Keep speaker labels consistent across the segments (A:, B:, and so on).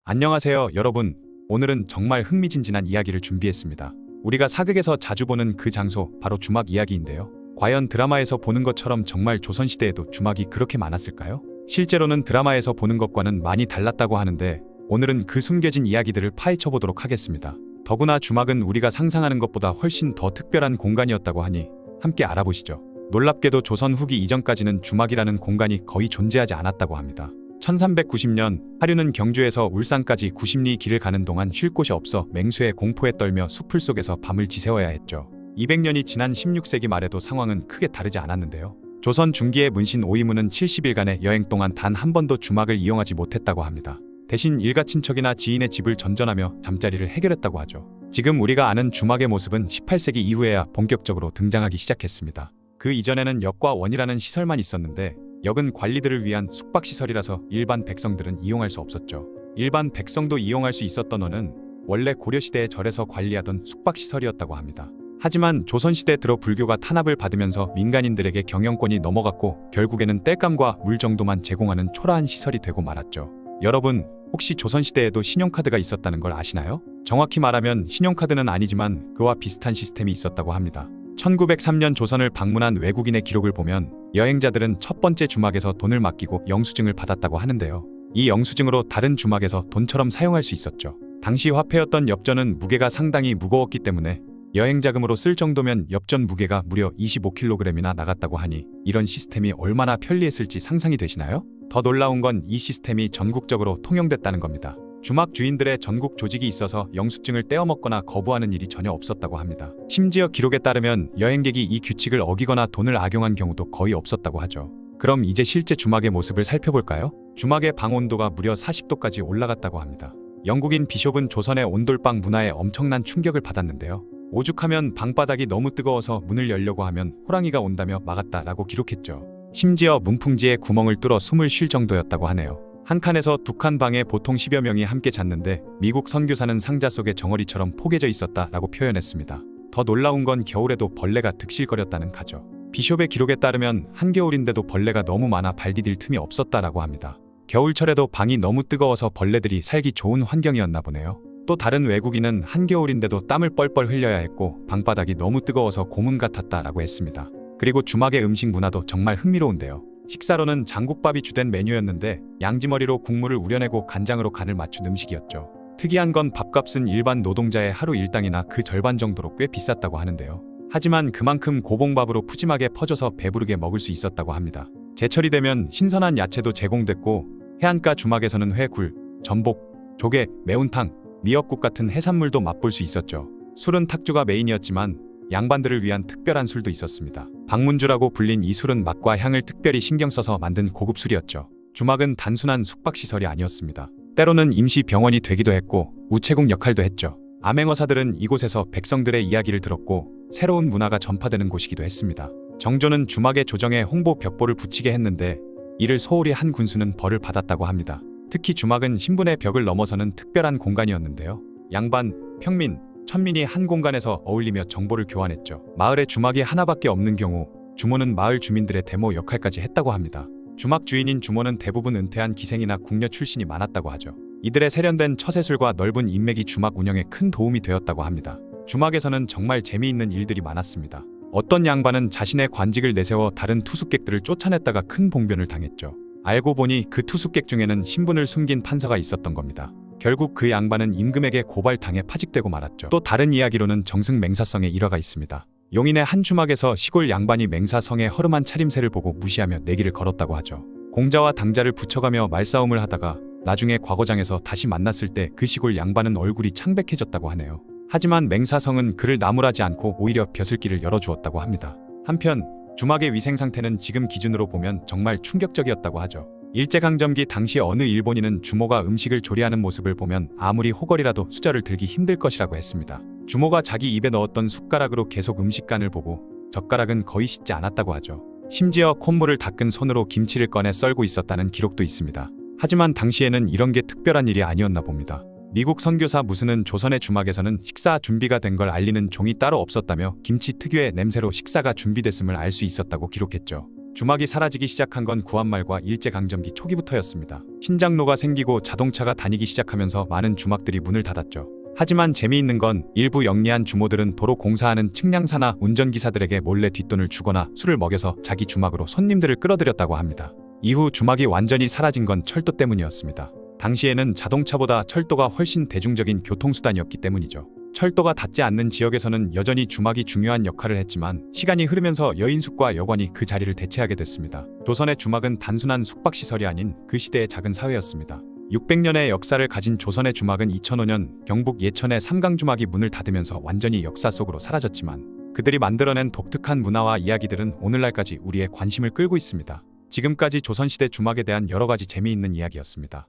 A: 안녕하세요, 여러분. 오늘은 정말 흥미진진한 이야기를 준비했습니다. 우리가 사극에서 자주 보는 그 장소, 바로 주막 이야기인데요. 과연 드라마에서 보는 것처럼 정말 조선시대에도 주막이 그렇게 많았을까요? 실제로는 드라마에서 보는 것과는 많이 달랐다고 하는데 오늘은 그 숨겨진 이야기들을 파헤쳐 보도록 하겠습니다. 더구나 주막은 우리가 상상하는 것보다 훨씬 더 특별한 공간이었다고 하니 함께 알아보시죠. 놀랍게도 조선 후기 이전까지는 주막이라는 공간이 거의 존재하지 않았다고 합니다. 1390년 하류는 경주에서 울산까지 90리 길을 가는 동안 쉴 곳이 없어 맹수의 공포에 떨며 숲을 속에서 밤을 지새워야 했죠. 200년이 지난 16세기 말에도 상황은 크게 다르지 않았는데요. 조선 중기의 문신 오이문은 70일간의 여행 동안 단 한 번도 주막을 이용하지 못했다고 합니다. 대신 일가 친척이나 지인의 집을 전전하며 잠자리를 해결했다고 하죠. 지금 우리가 아는 주막의 모습은 18세기 이후에야 본격적으로 등장하기 시작했습니다. 그 이전에는 역과 원이라는 시설만 있었는데 역은 관리들을 위한 숙박시설이라서 일반 백성들은 이용할 수 없었죠. 일반 백성도 이용할 수 있었던 원은 원래 고려시대의 절에서 관리하던 숙박시설이었다고 합니다. 하지만 조선시대 들어 불교가 탄압을 받으면서 민간인들에게 경영권이 넘어갔고 결국에는 땔감과 물 정도만 제공하는 초라한 시설이 되고 말았죠. 여러분, 혹시 조선시대에도 신용카드가 있었다는 걸 아시나요? 정확히 말하면 신용카드는 아니지만 그와 비슷한 시스템이 있었다고 합니다. 1903년 조선을 방문한 외국인의 기록을 보면 여행자들은 첫 번째 주막에서 돈을 맡기고 영수증을 받았다고 하는데요. 이 영수증으로 다른 주막에서 돈처럼 사용할 수 있었죠. 당시 화폐였던 엽전은 무게가 상당히 무거웠기 때문에 여행 자금으로 쓸 정도면 엽전 무게가 무려 25kg이나 나갔다고 하니 이런 시스템이 얼마나 편리했을지 상상이 되시나요? 더 놀라운 건 이 시스템이 전국적으로 통용됐다는 겁니다. 주막 주인들의 전국 조직이 있어서 영수증을 떼어먹거나 거부하는 일이 전혀 없었다고 합니다. 심지어 기록에 따르면 여행객이 이 규칙을 어기거나 돈을 악용한 경우도 거의 없었다고 하죠. 그럼 이제 실제 주막의 모습을 살펴볼까요? 주막의 방 온도가 무려 40도까지 올라갔다고 합니다. 영국인 비숍은 조선의 온돌방 문화에 엄청난 충격을 받았는데요. 오죽하면 방바닥이 너무 뜨거워서 문을 열려고 하면 호랑이가 온다며 막았다라고 기록했죠. 심지어 문풍지에 구멍을 뚫어 숨을 쉴 정도였다고 하네요. 한 칸에서 두 칸 방에 보통 10여 명이 함께 잤는데 미국 선교사는 상자 속에 정어리처럼 포개져 있었다라고 표현했습니다. 더 놀라운 건 겨울에도 벌레가 득실거렸다는 가죠. 비숍의 기록에 따르면 한겨울인데도 벌레가 너무 많아 발 디딜 틈이 없었다라고 합니다. 겨울철에도 방이 너무 뜨거워서 벌레들이 살기 좋은 환경이었나 보네요. 또 다른 외국인은 한겨울인데도 땀을 뻘뻘 흘려야 했고 방바닥이 너무 뜨거워서 고문 같았다라고 했습니다. 그리고 주막의 음식 문화도 정말 흥미로운데요. 식사로는 장국밥이 주된 메뉴였는데 양지머리로 국물을 우려내고 간장으로 간을 맞춘 음식이었죠. 특이한 건 밥값은 일반 노동자의 하루 일당이나 그 절반 정도로 꽤 비쌌다고 하는데요. 하지만 그만큼 고봉밥으로 푸짐하게 퍼져서 배부르게 먹을 수 있었다고 합니다. 제철이 되면 신선한 야채도 제공됐고 해안가 주막에서는 회, 굴, 전복, 조개, 매운탕, 미역국 같은 해산물도 맛볼 수 있었죠. 술은 탁주가 메인이었지만 양반들을 위한 특별한 술도 있었습니다. 박문주라고 불린 이 술은 맛과 향을 특별히 신경 써서 만든 고급 술이었죠. 주막은 단순한 숙박시설이 아니었습니다. 때로는 임시 병원이 되기도 했고 우체국 역할도 했죠. 암행어사들은 이곳에서 백성들의 이야기를 들었고 새로운 문화가 전파되는 곳이기도 했습니다. 정조는 주막의 조정에 홍보 벽보를 붙이게 했는데 이를 소홀히 한 군수는 벌을 받았다고 합니다. 특히 주막은 신분의 벽을 넘어서는 특별한 공간이었는데요. 양반, 평민, 천민이 한 공간에서 어울리며 정보를 교환했죠. 마을에 주막이 하나밖에 없는 경우 주모는 마을 주민들의 대모 역할까지 했다고 합니다. 주막 주인인 주모는 대부분 은퇴한 기생이나 궁녀 출신이 많았다고 하죠. 이들의 세련된 처세술과 넓은 인맥이 주막 운영에 큰 도움이 되었다고 합니다. 주막에서는 정말 재미있는 일들이 많았습니다. 어떤 양반은 자신의 관직을 내세워 다른 투숙객들을 쫓아냈다가 큰 봉변을 당했죠. 알고 보니 그 투숙객 중에는 신분을 숨긴 판사가 있었던 겁니다. 결국 그 양반은 임금에게 고발당해 파직되고 말았죠. 또 다른 이야기로는 정승 맹사성의 일화가 있습니다. 용인의 한 주막에서 시골 양반이 맹사성의 허름한 차림새를 보고 무시하며 내기를 걸었다고 하죠. 공자와 당자를 붙여가며 말싸움을 하다가 나중에 과거장에서 다시 만났을 때 그 시골 양반은 얼굴이 창백해졌다고 하네요. 하지만 맹사성은 그를 나무라지 않고 오히려 벼슬길을 열어주었다고 합니다. 한편 주막의 위생 상태는 지금 기준으로 보면 정말 충격적이었다고 하죠. 일제강점기 당시 어느 일본인은 주모가 음식을 조리하는 모습을 보면 아무리 호걸이라도 수저를 들기 힘들 것이라고 했습니다. 주모가 자기 입에 넣었던 숟가락으로 계속 음식간을 보고 젓가락은 거의 씻지 않았다고 하죠. 심지어 콧물을 닦은 손으로 김치를 꺼내 썰고 있었다는 기록도 있습니다. 하지만 당시에는 이런 게 특별한 일이 아니었나 봅니다. 미국 선교사 무슨은 조선의 주막에서는 식사 준비가 된 걸 알리는 종이 따로 없었다며 김치 특유의 냄새로 식사가 준비됐음을 알 수 있었다고 기록했죠. 주막이 사라지기 시작한 건 구한말과 일제강점기 초기부터였습니다. 신장로가 생기고 자동차가 다니기 시작하면서 많은 주막들이 문을 닫았죠. 하지만 재미있는 건 일부 영리한 주모들은 도로 공사하는 측량사나 운전기사들에게 몰래 뒷돈을 주거나 술을 먹여서 자기 주막으로 손님들을 끌어들였다고 합니다. 이후 주막이 완전히 사라진 건 철도 때문이었습니다. 당시에는 자동차보다 철도가 훨씬 대중적인 교통수단이었기 때문이죠. 철도가 닿지 않는 지역에서는 여전히 주막이 중요한 역할을 했지만 시간이 흐르면서 여인숙과 여관이 그 자리를 대체하게 됐습니다. 조선의 주막은 단순한 숙박시설이 아닌 그 시대의 작은 사회였습니다. 600년의 역사를 가진 조선의 주막은 2005년 경북 예천의 삼강주막이 문을 닫으면서 완전히 역사 속으로 사라졌지만 그들이 만들어낸 독특한 문화와 이야기들은 오늘날까지 우리의 관심을 끌고 있습니다. 지금까지 조선시대 주막에 대한 여러 가지 재미있는 이야기였습니다.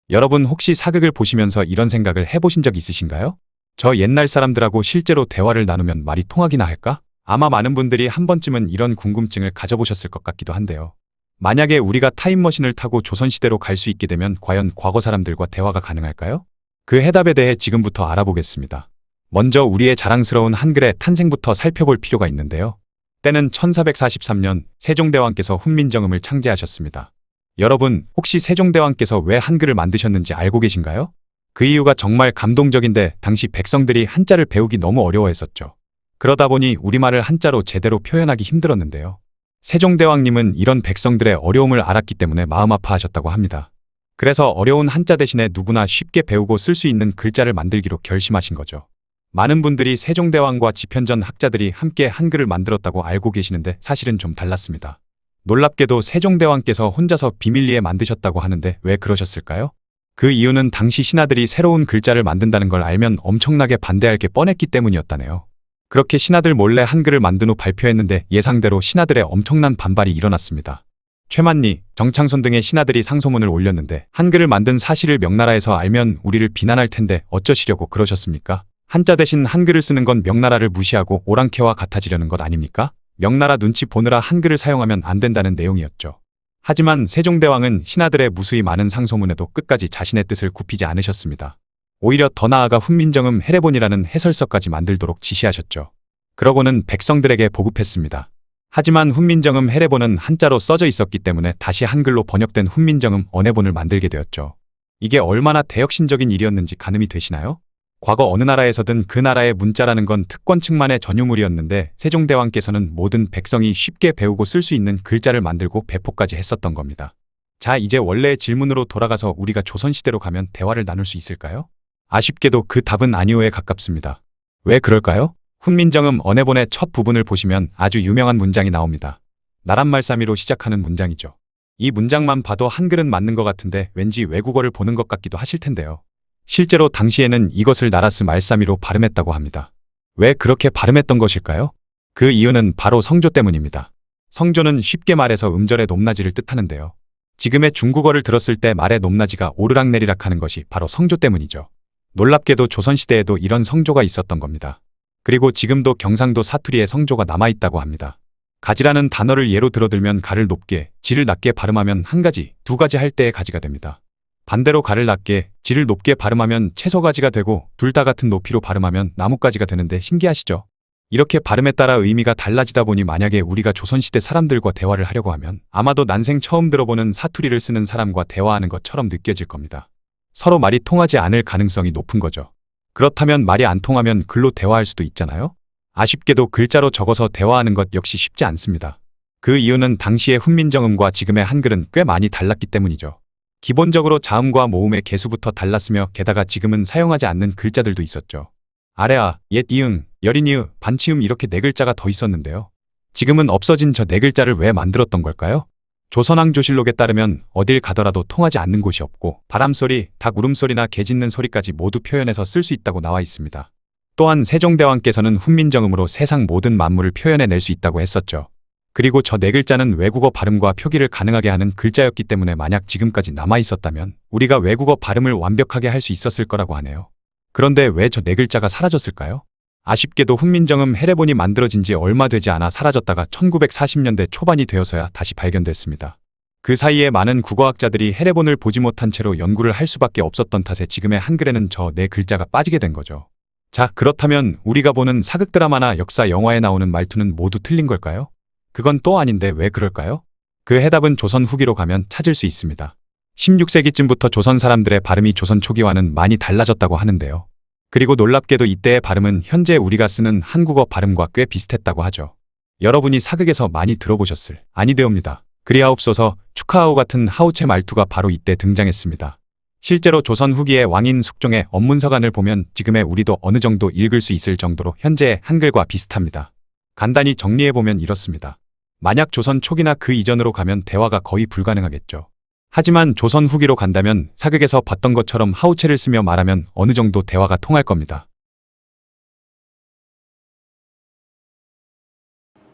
A: 여러분 혹시 사극을 보시면서 이런 생각을 해보신 적 있으신가요? 저 옛날 사람들하고 실제로 대화를 나누면 말이 통하기나 할까? 아마 많은 분들이 한 번쯤은 이런 궁금증을 가져보셨을 것 같기도 한데요. 만약에 우리가 타임머신을 타고 조선시대로 갈 수 있게 되면 과연 과거 사람들과 대화가 가능할까요? 그 해답에 대해 지금부터 알아보겠습니다. 먼저 우리의 자랑스러운 한글의 탄생부터 살펴볼 필요가 있는데요. 때는 1443년 세종대왕께서 훈민정음을 창제하셨습니다. 여러분, 혹시 세종대왕께서 왜 한글을 만드셨는지 알고 계신가요? 그 이유가 정말 감동적인데 당시 백성들이 한자를 배우기 너무 어려워했었죠. 그러다 보니 우리말을 한자로 제대로 표현하기 힘들었는데요. 세종대왕님은 이런 백성들의 어려움을 알았기 때문에 마음 아파하셨다고 합니다. 그래서 어려운 한자 대신에 누구나 쉽게 배우고 쓸 수 있는 글자를 만들기로 결심하신 거죠. 많은 분들이 세종대왕과 집현전 학자들이 함께 한글을 만들었다고 알고 계시는데 사실은 좀 달랐습니다. 놀랍게도 세종대왕께서 혼자서 비밀리에 만드셨다고 하는데 왜 그러셨을까요? 그 이유는 당시 신하들이 새로운 글자를 만든다는 걸 알면 엄청나게 반대할 게 뻔했기 때문이었다네요. 그렇게 신하들 몰래 한글을 만든 후 발표했는데 예상대로 신하들의 엄청난 반발이 일어났습니다. 최만리, 정창손 등의 신하들이 상소문을 올렸는데 한글을 만든 사실을 명나라에서 알면 우리를 비난할 텐데 어쩌시려고 그러셨습니까? 한자 대신 한글을 쓰는 건 명나라를 무시하고 오랑캐와 같아지려는 것 아닙니까? 명나라 눈치 보느라 한글을 사용하면 안 된다는 내용이었죠. 하지만 세종대왕은 신하들의 무수히 많은 상소문에도 끝까지 자신의 뜻을 굽히지 않으셨습니다. 오히려 더 나아가 훈민정음 해례본이라는 해설서까지 만들도록 지시하셨죠. 그러고는 백성들에게 보급했습니다. 하지만 훈민정음 해례본은 한자로 써져 있었기 때문에 다시 한글로 번역된 훈민정음 언해본을 만들게 되었죠. 이게 얼마나 대혁신적인 일이었는지 가늠이 되시나요? 과거 어느 나라에서든 그 나라의 문자라는 건 특권층만의 전유물이었는데 세종대왕께서는 모든 백성이 쉽게 배우고 쓸 수 있는 글자를 만들고 배포까지 했었던 겁니다. 자, 이제 원래의 질문으로 돌아가서 우리가 조선시대로 가면 대화를 나눌 수 있을까요? 아쉽게도 그 답은 아니오에 가깝습니다. 왜 그럴까요? 훈민정음 언해본의 첫 부분을 보시면 아주 유명한 문장이 나옵니다. 나란말싸미로 시작하는 문장이죠. 이 문장만 봐도 한글은 맞는 것 같은데 왠지 외국어를 보는 것 같기도 하실 텐데요. 실제로 당시에는 이것을 나라스 말싸미로 발음했다고 합니다. 왜 그렇게 발음했던 것일까요? 그 이유는 바로 성조 때문입니다. 성조는 쉽게 말해서 음절의 높낮이를 뜻하는데요. 지금의 중국어를 들었을 때 말의 높낮이가 오르락내리락 하는 것이 바로 성조 때문이죠. 놀랍게도 조선시대에도 이런 성조가 있었던 겁니다. 그리고 지금도 경상도 사투리에 성조가 남아있다고 합니다. 가지라는 단어를 예로 들어들면 가를 높게, 지를 낮게 발음하면 한 가지, 두 가지 할 때의 가지가 됩니다. 반대로 가를 낮게, 지를 높게 발음하면 채소가지가 되고 둘 다 같은 높이로 발음하면 나뭇가지가 되는데 신기하시죠? 이렇게 발음에 따라 의미가 달라지다 보니 만약에 우리가 조선시대 사람들과 대화를 하려고 하면 아마도 난생 처음 들어보는 사투리를 쓰는 사람과 대화하는 것처럼 느껴질 겁니다. 서로 말이 통하지 않을 가능성이 높은 거죠. 그렇다면 말이 안 통하면 글로 대화할 수도 있잖아요? 아쉽게도 글자로 적어서 대화하는 것 역시 쉽지 않습니다. 그 이유는 당시의 훈민정음과 지금의 한글은 꽤 많이 달랐기 때문이죠. 기본적으로 자음과 모음의 개수부터 달랐으며 게다가 지금은 사용하지 않는 글자들도 있었죠. 아래아, 옛 이응, 여린 이으, 반치음 이렇게 네 글자가 더 있었는데요. 지금은 없어진 저 네 글자를 왜 만들었던 걸까요? 조선왕조실록에 따르면 어딜 가더라도 통하지 않는 곳이 없고 바람소리, 닭 울음소리나 개 짖는 소리까지 모두 표현해서 쓸 수 있다고 나와 있습니다. 또한 세종대왕께서는 훈민정음으로 세상 모든 만물을 표현해낼 수 있다고 했었죠. 그리고 저 네 글자는 외국어 발음과 표기를 가능하게 하는 글자였기 때문에 만약 지금까지 남아있었다면 우리가 외국어 발음을 완벽하게 할 수 있었을 거라고 하네요. 그런데 왜 저 네 글자가 사라졌을까요? 아쉽게도 훈민정음 해례본이 만들어진 지 얼마 되지 않아 사라졌다가 1940년대 초반이 되어서야 다시 발견됐습니다. 그 사이에 많은 국어학자들이 해례본을 보지 못한 채로 연구를 할 수밖에 없었던 탓에 지금의 한글에는 저 네 글자가 빠지게 된 거죠. 자, 그렇다면 우리가 보는 사극 드라마나 역사 영화에 나오는 말투는 모두 틀린 걸까요? 그건 또 아닌데 왜 그럴까요? 그 해답은 조선 후기로 가면 찾을 수 있습니다. 16세기쯤부터 조선 사람들의 발음이 조선 초기와는 많이 달라졌다고 하는데요. 그리고 놀랍게도 이때의 발음은 현재 우리가 쓰는 한국어 발음과 꽤 비슷했다고 하죠. 여러분이 사극에서 많이 들어보셨을 아니되옵니다. 그리하옵소서 축하하오 같은 하우체 말투가 바로 이때 등장했습니다. 실제로 조선 후기의 왕인 숙종의 업문서간을 보면 지금의 우리도 어느 정도 읽을 수 있을 정도로 현재의 한글과 비슷합니다. 간단히 정리해보면 이렇습니다. 만약 조선 초기나 그 이전으로 가면 대화가 거의 불가능하겠죠. 하지만 조선 후기로 간다면 사극에서 봤던 것처럼 하우체를 쓰며 말하면 어느 정도 대화가 통할 겁니다.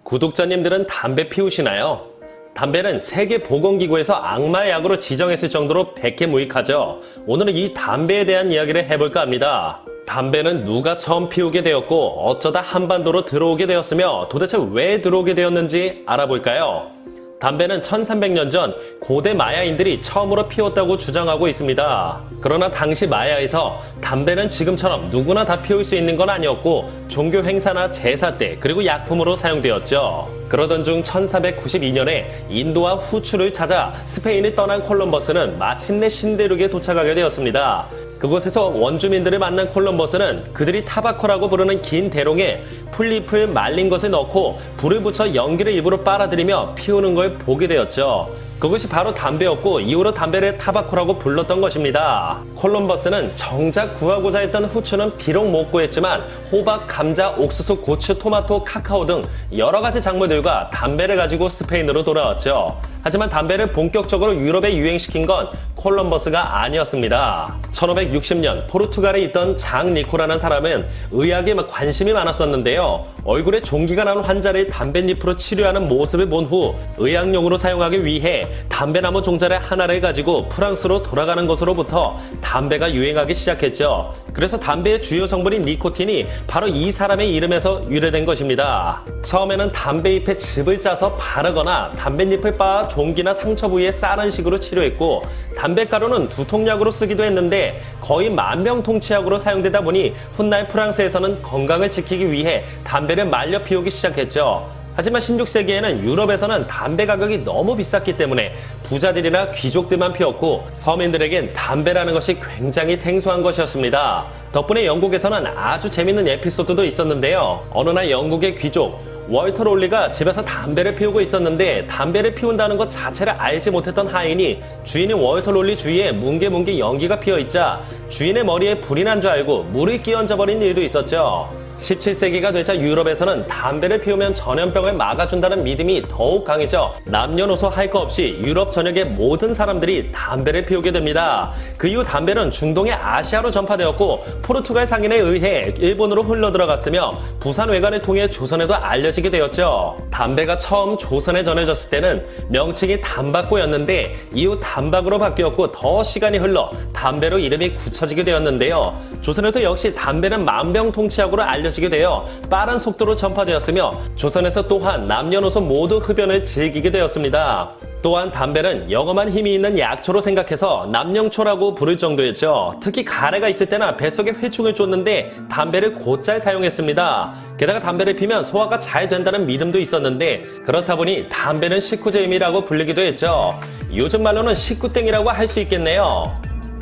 B: 구독자님들은 담배 피우시나요? 담배는 세계보건기구에서 악마의 약으로 지정했을 정도로 백해무익하죠. 오늘은 이 담배에 대한 이야기를 해볼까 합니다. 담배는 누가 처음 피우게 되었고 어쩌다 한반도로 들어오게 되었으며 도대체 왜 들어오게 되었는지 알아볼까요? 담배는 1300년 전 고대 마야인들이 처음으로 피웠다고 주장하고 있습니다. 그러나 당시 마야에서 담배는 지금처럼 누구나 다 피울 수 있는 건 아니었고 종교 행사나 제사 때 그리고 약품으로 사용되었죠. 그러던 중 1492년에 인도와 후추를 찾아 스페인을 떠난 콜럼버스는 마침내 신대륙에 도착하게 되었습니다. 그곳에서 원주민들을 만난 콜럼버스는 그들이 타바코라고 부르는 긴 대롱에 풀잎을 말린 것을 넣고 불을 붙여 연기를 입으로 빨아들이며 피우는 걸 보게 되었죠. 그것이 바로 담배였고 이후로 담배를 타바코라고 불렀던 것입니다. 콜럼버스는 정작 구하고자 했던 후추는 비록 못 구했지만 호박, 감자, 옥수수, 고추, 토마토, 카카오 등 여러 가지 작물들과 담배를 가지고 스페인으로 돌아왔죠. 하지만 담배를 본격적으로 유럽에 유행시킨 건 콜럼버스가 아니었습니다. 1560년 포르투갈에 있던 장 니코라는 사람은 의학에 관심이 많았었는데요. 얼굴에 종기가 나는 환자를 담뱃잎으로 치료하는 모습을 본 후 의학용으로 사용하기 위해 담배나무 종자를 하나를 가지고 프랑스로 돌아가는 것으로부터 담배가 유행하기 시작했죠. 그래서 담배의 주요 성분인 니코틴이 바로 이 사람의 이름에서 유래된 것입니다. 처음에는 담배잎에 즙을 짜서 바르거나 담뱃잎을 빻아 종기나 상처 부위에 싸는 식으로 치료했고 담배가루는 두통약으로 쓰기도 했는데 거의 만병통치약으로 사용되다 보니 훗날 프랑스에서는 건강을 지키기 위해 담배를 말려 피우기 시작했죠. 하지만 16세기에는 유럽에서는 담배 가격이 너무 비쌌기 때문에 부자들이나 귀족들만 피웠고 서민들에겐 담배라는 것이 굉장히 생소한 것이었습니다. 덕분에 영국에서는 아주 재밌는 에피소드도 있었는데요. 어느 날 영국의 귀족 월터 롤리가 집에서 담배를 피우고 있었는데 담배를 피운다는 것 자체를 알지 못했던 하인이 주인인 월터 롤리 주위에 뭉게뭉게 연기가 피어있자 주인의 머리에 불이 난 줄 알고 물이 끼얹어버린 일도 있었죠. 17세기가 되자 유럽에서는 담배를 피우면 전염병을 막아준다는 믿음이 더욱 강해져 남녀노소 할 거 없이 유럽 전역의 모든 사람들이 담배를 피우게 됩니다. 그 이후 담배는 중동의 아시아로 전파되었고 포르투갈 상인에 의해 일본으로 흘러들어갔으며 부산 외관을 통해 조선에도 알려지게 되었죠. 담배가 처음 조선에 전해졌을 때는 명칭이 담박고였는데 이후 담박으로 바뀌었고 더 시간이 흘러 담배로 이름이 굳혀지게 되었는데요. 조선에도 역시 담배는 만병통치약으로 알려지게 되어 빠른 속도로 전파되었으며 조선에서 또한 남녀노소 모두 흡연을 즐기게 되었습니다. 또한 담배는 영험한 힘이 있는 약초로 생각해서 남영초라고 부를 정도였죠. 특히 가래가 있을 때나 뱃속에 회충을 쫓는데 담배를 곧잘 사용했습니다. 게다가 담배를 피면 소화가 잘 된다는 믿음도 있었는데 그렇다 보니 담배는 식구제임이라고 불리기도 했죠. 요즘 말로는 식구땡이라고 할 수 있겠네요.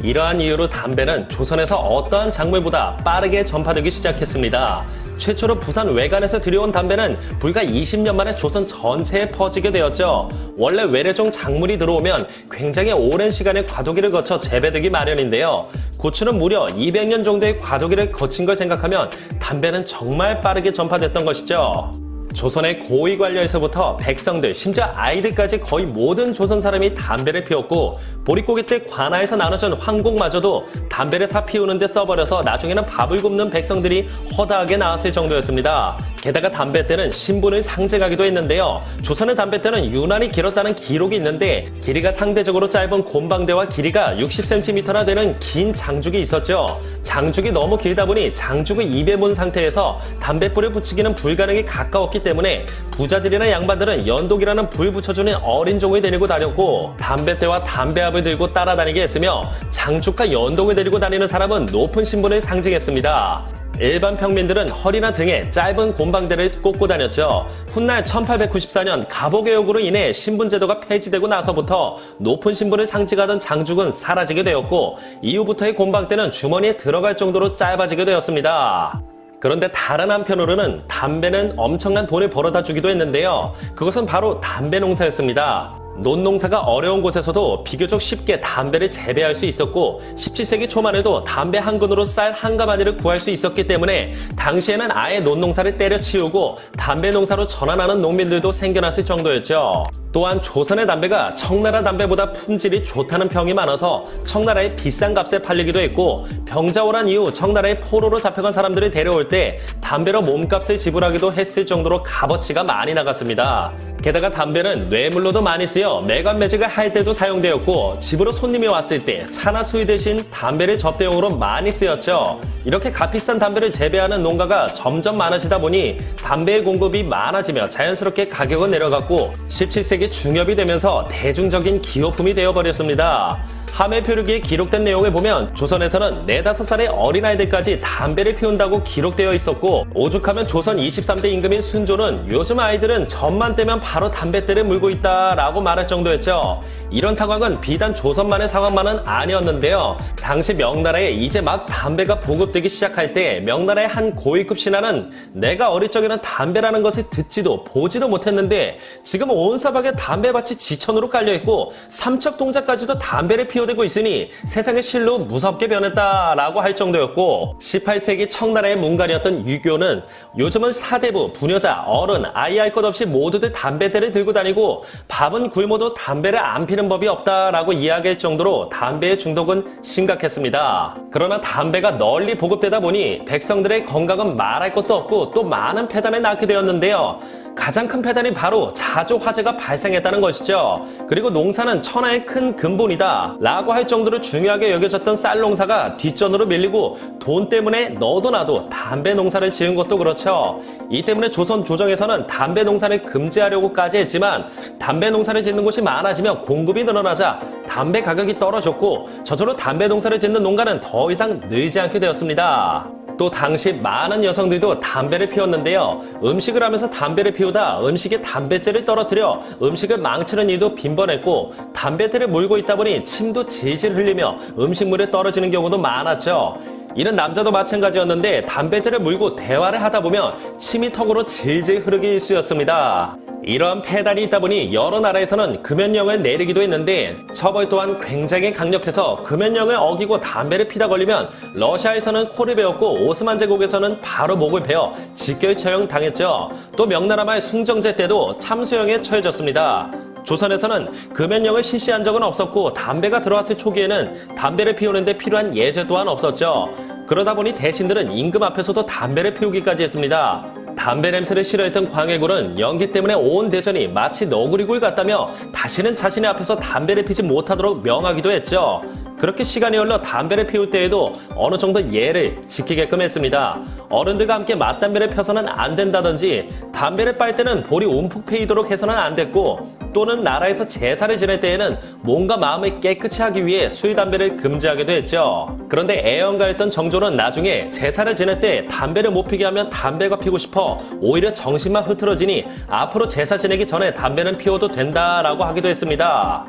B: 이러한 이유로 담배는 조선에서 어떠한 작물보다 빠르게 전파되기 시작했습니다. 최초로 부산 외관에서 들여온 담배는 불과 20년 만에 조선 전체에 퍼지게 되었죠. 원래 외래종 작물이 들어오면 굉장히 오랜 시간의 과도기를 거쳐 재배되기 마련인데요. 고추는 무려 200년 정도의 과도기를 거친 걸 생각하면 담배는 정말 빠르게 전파됐던 것이죠. 조선의 고위 관료에서부터 백성들, 심지어 아이들까지 거의 모든 조선 사람이 담배를 피웠고 보릿고개 때 관아에서 나눠준 황곡마저도 담배를 사 피우는 데 써버려서 나중에는 밥을 굽는 백성들이 허다하게 나왔을 정도였습니다. 게다가 담뱃대는 신분을 상징하기도 했는데요. 조선의 담뱃대는 유난히 길었다는 기록이 있는데 길이가 상대적으로 짧은 곰방대와 길이가 60cm나 되는 긴 장죽이 있었죠. 장죽이 너무 길다 보니 장죽을 입에 문 상태에서 담뱃불을 붙이기는 불가능에 가까웠기 때문에 부자들이나 양반들은 연독이라는 불 붙여주는 어린 종을 데리고 다녔고 담뱃대와 담배압을 들고 따라다니게 했으며 장죽과 연독을 데리고 다니는 사람은 높은 신분을 상징했습니다. 일반 평민들은 허리나 등에 짧은 곰방대를 꽂고 다녔죠. 훗날 1894년 갑오개혁으로 인해 신분제도가 폐지되고 나서부터 높은 신분을 상징하던 장죽은 사라지게 되었고 이후부터의 곰방대는 주머니에 들어갈 정도로 짧아지게 되었습니다. 그런데 다른 한편으로는 담배는 엄청난 돈을 벌어다 주기도 했는데요. 그것은 바로 담배 농사였습니다. 논농사가 어려운 곳에서도 비교적 쉽게 담배를 재배할 수 있었고 17세기 초만 해도 담배 한 근으로 쌀 한 가마니를 구할 수 있었기 때문에 당시에는 아예 논농사를 때려치우고 담배 농사로 전환하는 농민들도 생겨났을 정도였죠. 또한 조선의 담배가 청나라 담배보다 품질이 좋다는 평이 많아서 청나라에 비싼 값에 팔리기도 했고 병자호란 이후 청나라에 포로로 잡혀간 사람들을 데려올 때 담배로 몸값을 지불하기도 했을 정도로 값어치가 많이 나갔습니다. 게다가 담배는 뇌물로도 많이 쓰여 매관매직을 할 때도 사용되었고 집으로 손님이 왔을 때 차나 술 대신 담배를 접대용으로 많이 쓰였죠. 이렇게 값비싼 담배를 재배하는 농가가 점점 많아지다 보니 담배의 공급이 많아지며 자연스럽게 가격은 내려갔고 17세기 중엽이 되면서 대중적인 기호품이 되어버렸습니다. 함해 표류기에 기록된 내용을 보면 조선에서는 4, 5살의 어린아이들까지 담배를 피운다고 기록되어 있었고 오죽하면 조선 23대 임금인 순조는 요즘 아이들은 젖만 떼면 바로 담뱃대를 물고 있다라고 말할 정도였죠. 이런 상황은 비단 조선만의 상황만은 아니었는데요. 당시 명나라에 이제 막 담배가 보급되기 시작할 때 명나라의 한 고위급 신하는 내가 어릴 적에는 담배라는 것을 듣지도 보지도 못했는데 지금 온 사방에 담배밭이 지천으로 깔려있고 삼척동자까지도 담배를 피워대고 있으니 세상의 실로 무섭게 변했다라고 할 정도였고 18세기 청나라의 문관이었던 유교는 요즘은 사대부, 부녀자, 어른, 아이 할 것 없이 모두들 담배대를 들고 다니고 밥은 굶어도 담배를 안 피는 법이 없다라고 이야기할 정도로 담배의 중독은 심각했습니다. 그러나 담배가 널리 보급되다 보니 백성들의 건강은 말할 것도 없고 또 많은 폐단을 낳게 되었는데요. 가장 큰 폐단이 바로 자조 화재가 발생했다는 것이죠. 그리고 농사는 천하의 큰 근본이다 라고 할 정도로 중요하게 여겨졌던 쌀 농사가 뒷전으로 밀리고 돈 때문에 너도 나도 담배 농사를 지은 것도 그렇죠. 이 때문에 조선 조정에서는 담배 농사를 금지하려고까지 했지만 담배 농사를 짓는 곳이 많아지며 공급이 늘어나자 담배 가격이 떨어졌고 저절로 담배 농사를 짓는 농가는 더 이상 늘지 않게 되었습니다. 또 당시 많은 여성들도 담배를 피웠는데요. 음식을 하면서 담배를 피우다 음식에 담배재를 떨어뜨려 음식을 망치는 일도 빈번했고 담배대를 물고 있다 보니 침도 질질 흘리며 음식물에 떨어지는 경우도 많았죠. 이는 남자도 마찬가지였는데 담배대를 물고 대화를 하다 보면 침이 턱으로 질질 흐르기 일쑤였습니다. 이러한 폐단이 있다 보니 여러 나라에서는 금연령을 내리기도 했는데 처벌 또한 굉장히 강력해서 금연령을 어기고 담배를 피다 걸리면 러시아에서는 코를 베었고 오스만 제국에서는 바로 목을 베어 직결 처형 당했죠. 또 명나라 말 숭정제 때도 참수형에 처해졌습니다. 조선에서는 금연령을 실시한 적은 없었고 담배가 들어왔을 초기에는 담배를 피우는데 필요한 예제 또한 없었죠. 그러다 보니 대신들은 임금 앞에서도 담배를 피우기까지 했습니다. 담배 냄새를 싫어했던 광해군은 연기 때문에 온 대전이 마치 너구리굴 같다며 다시는 자신의 앞에서 담배를 피지 못하도록 명하기도 했죠. 그렇게 시간이 흘러 담배를 피울 때에도 어느 정도 예를 지키게끔 했습니다. 어른들과 함께 맞담배를 펴서는 안 된다든지 담배를 빨 때는 볼이 움푹 패이도록 해서는 안 됐고 또는 나라에서 제사를 지낼 때에는 몸과 마음을 깨끗이 하기 위해 술, 담배를 금지하기도 했죠. 그런데 애연가였던 정조는 나중에 제사를 지낼 때 담배를 못 피게 하면 담배가 피고 싶어 오히려 정신만 흐트러지니 앞으로 제사 지내기 전에 담배는 피워도 된다라고 하기도 했습니다.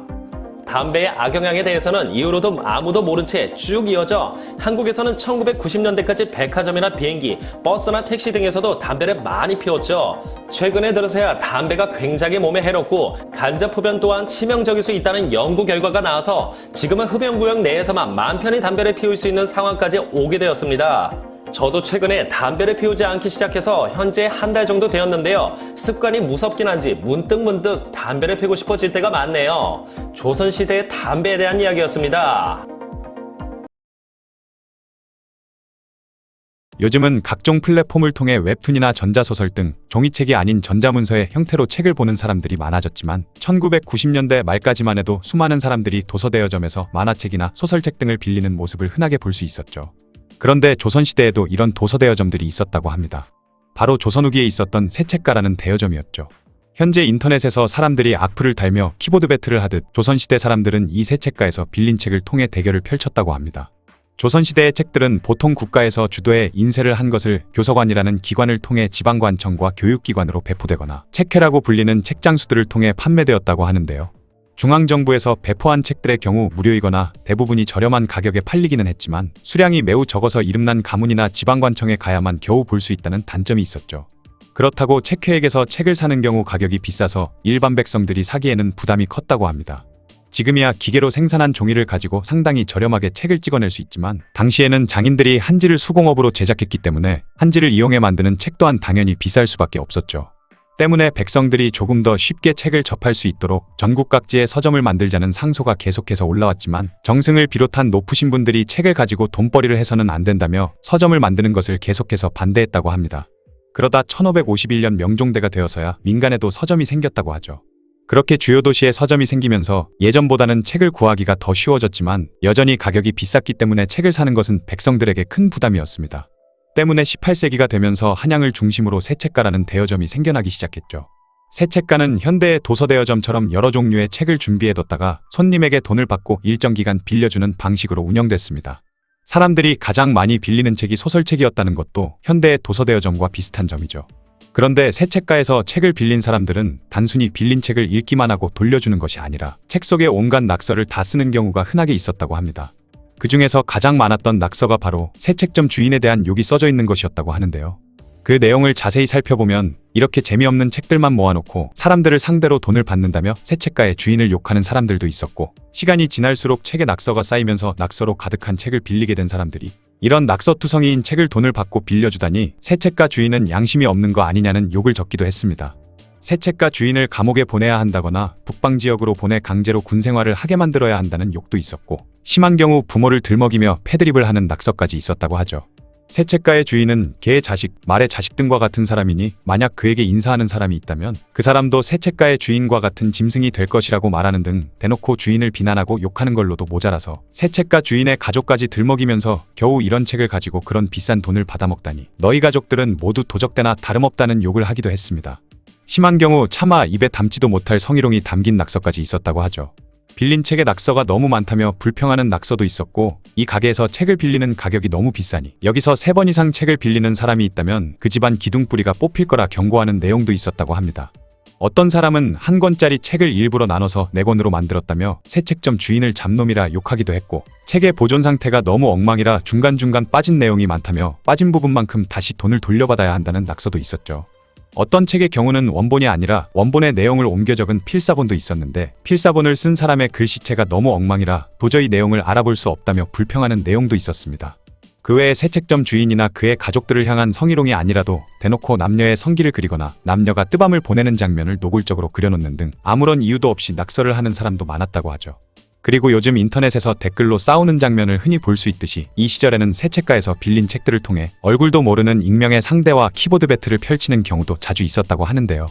B: 담배의 악영향에 대해서는 이후로도 아무도 모른 채 쭉 이어져 한국에서는 1990년대까지 백화점이나 비행기, 버스나 택시 등에서도 담배를 많이 피웠죠. 최근에 들어서야 담배가 굉장히 몸에 해롭고 간접흡연 또한 치명적일 수 있다는 연구 결과가 나와서 지금은 흡연구역 내에서만 맘 편히 담배를 피울 수 있는 상황까지 오게 되었습니다. 저도 최근에 담배를 피우지 않기 시작해서 현재 한 달 정도 되었는데요. 습관이 무섭긴 한지 문득문득 담배를 피우고 싶어질 때가 많네요. 조선시대의 담배에 대한 이야기였습니다.
A: 요즘은 각종 플랫폼을 통해 웹툰이나 전자소설 등 종이책이 아닌 전자문서의 형태로 책을 보는 사람들이 많아졌지만 1990년대 말까지만 해도 수많은 사람들이 도서대여점에서 만화책이나 소설책 등을 빌리는 모습을 흔하게 볼 수 있었죠. 그런데 조선시대에도 이런 도서대여점들이 있었다고 합니다. 바로 조선 후기에 있었던 새책가라는 대여점이었죠. 현재 인터넷에서 사람들이 악플을 달며 키보드 배틀을 하듯 조선시대 사람들은 이 새책가에서 빌린 책을 통해 대결을 펼쳤다고 합니다. 조선시대의 책들은 보통 국가에서 주도해 인쇄를 한 것을 교서관이라는 기관을 통해 지방관청과 교육기관으로 배포되거나 책회라고 불리는 책장수들을 통해 판매되었다고 하는데요. 중앙정부에서 배포한 책들의 경우 무료이거나 대부분이 저렴한 가격에 팔리기는 했지만 수량이 매우 적어서 이름난 가문이나 지방관청에 가야만 겨우 볼 수 있다는 단점이 있었죠. 그렇다고 책회에게서 책을 사는 경우 가격이 비싸서 일반 백성들이 사기에는 부담이 컸다고 합니다. 지금이야 기계로 생산한 종이를 가지고 상당히 저렴하게 책을 찍어낼 수 있지만 당시에는 장인들이 한지를 수공업으로 제작했기 때문에 한지를 이용해 만드는 책 또한 당연히 비쌀 수밖에 없었죠. 때문에 백성들이 조금 더 쉽게 책을 접할 수 있도록 전국 각지에 서점을 만들자는 상소가 계속해서 올라왔지만 정승을 비롯한 높으신 분들이 책을 가지고 돈벌이를 해서는 안 된다며 서점을 만드는 것을 계속해서 반대했다고 합니다. 그러다 1551년 명종대가 되어서야 민간에도 서점이 생겼다고 하죠. 그렇게 주요 도시에 서점이 생기면서 예전보다는 책을 구하기가 더 쉬워졌지만 여전히 가격이 비쌌기 때문에 책을 사는 것은 백성들에게 큰 부담이었습니다. 때문에 18세기가 되면서 한양을 중심으로 새책가라는 대여점이 생겨나기 시작했죠. 새책가는 현대의 도서대여점처럼 여러 종류의 책을 준비해뒀다가 손님에게 돈을 받고 일정 기간 빌려주는 방식으로 운영됐습니다. 사람들이 가장 많이 빌리는 책이 소설책이었다는 것도 현대의 도서대여점과 비슷한 점이죠. 그런데 새책가에서 책을 빌린 사람들은 단순히 빌린 책을 읽기만 하고 돌려주는 것이 아니라 책 속의 온갖 낙서를 다 쓰는 경우가 흔하게 있었다고 합니다. 그 중에서 가장 많았던 낙서가 바로 새책점 주인에 대한 욕이 써져 있는 것이었다고 하는데요. 그 내용을 자세히 살펴보면 이렇게 재미없는 책들만 모아놓고 사람들을 상대로 돈을 받는다며 새책가의 주인을 욕하는 사람들도 있었고, 시간이 지날수록 책에 낙서가 쌓이면서 낙서로 가득한 책을 빌리게 된 사람들이 이런 낙서투성이인 책을 돈을 받고 빌려주다니 새책가 주인은 양심이 없는 거 아니냐는 욕을 적기도 했습니다. 새책가 주인을 감옥에 보내야 한다거나 북방지역으로 보내 강제로 군생활을 하게 만들어야 한다는 욕도 있었고, 심한 경우 부모를 들먹이며 패드립을 하는 낙서까지 있었다고 하죠. 새책가의 주인은 개의 자식, 말의 자식 등과 같은 사람이니 만약 그에게 인사하는 사람이 있다면 그 사람도 새책가의 주인과 같은 짐승이 될 것이라고 말하는 등 대놓고 주인을 비난하고 욕하는 걸로도 모자라서 새책가 주인의 가족까지 들먹이면서 겨우 이런 책을 가지고 그런 비싼 돈을 받아먹다니 너희 가족들은 모두 도적대나 다름없다는 욕을 하기도 했습니다. 심한 경우 차마 입에 담지도 못할 성희롱이 담긴 낙서까지 있었다고 하죠. 빌린 책의 낙서가 너무 많다며 불평하는 낙서도 있었고, 이 가게에서 책을 빌리는 가격이 너무 비싸니 여기서 3번 이상 책을 빌리는 사람이 있다면 그 집안 기둥뿌리가 뽑힐 거라 경고하는 내용도 있었다고 합니다. 어떤 사람은 한 권짜리 책을 일부러 나눠서 4권으로 만들었다며 새 책점 주인을 잡놈이라 욕하기도 했고, 책의 보존 상태가 너무 엉망이라 중간중간 빠진 내용이 많다며 빠진 부분만큼 다시 돈을 돌려받아야 한다는 낙서도 있었죠. 어떤 책의 경우는 원본이 아니라 원본의 내용을 옮겨 적은 필사본도 있었는데, 필사본을 쓴 사람의 글씨체가 너무 엉망이라 도저히 내용을 알아볼 수 없다며 불평하는 내용도 있었습니다. 그 외에 새 책점 주인이나 그의 가족들을 향한 성희롱이 아니라도 대놓고 남녀의 성기를 그리거나 남녀가 뜨밤을 보내는 장면을 노골적으로 그려놓는 등 아무런 이유도 없이 낙서를 하는 사람도 많았다고 하죠. 그리고 요즘 인터넷에서 댓글로 싸우는 장면을 흔히 볼 수 있듯이 이 시절에는 새 책가에서 빌린 책들을 통해 얼굴도 모르는 익명의 상대와 키보드 배틀을 펼치는 경우도 자주 있었다고 하는데요.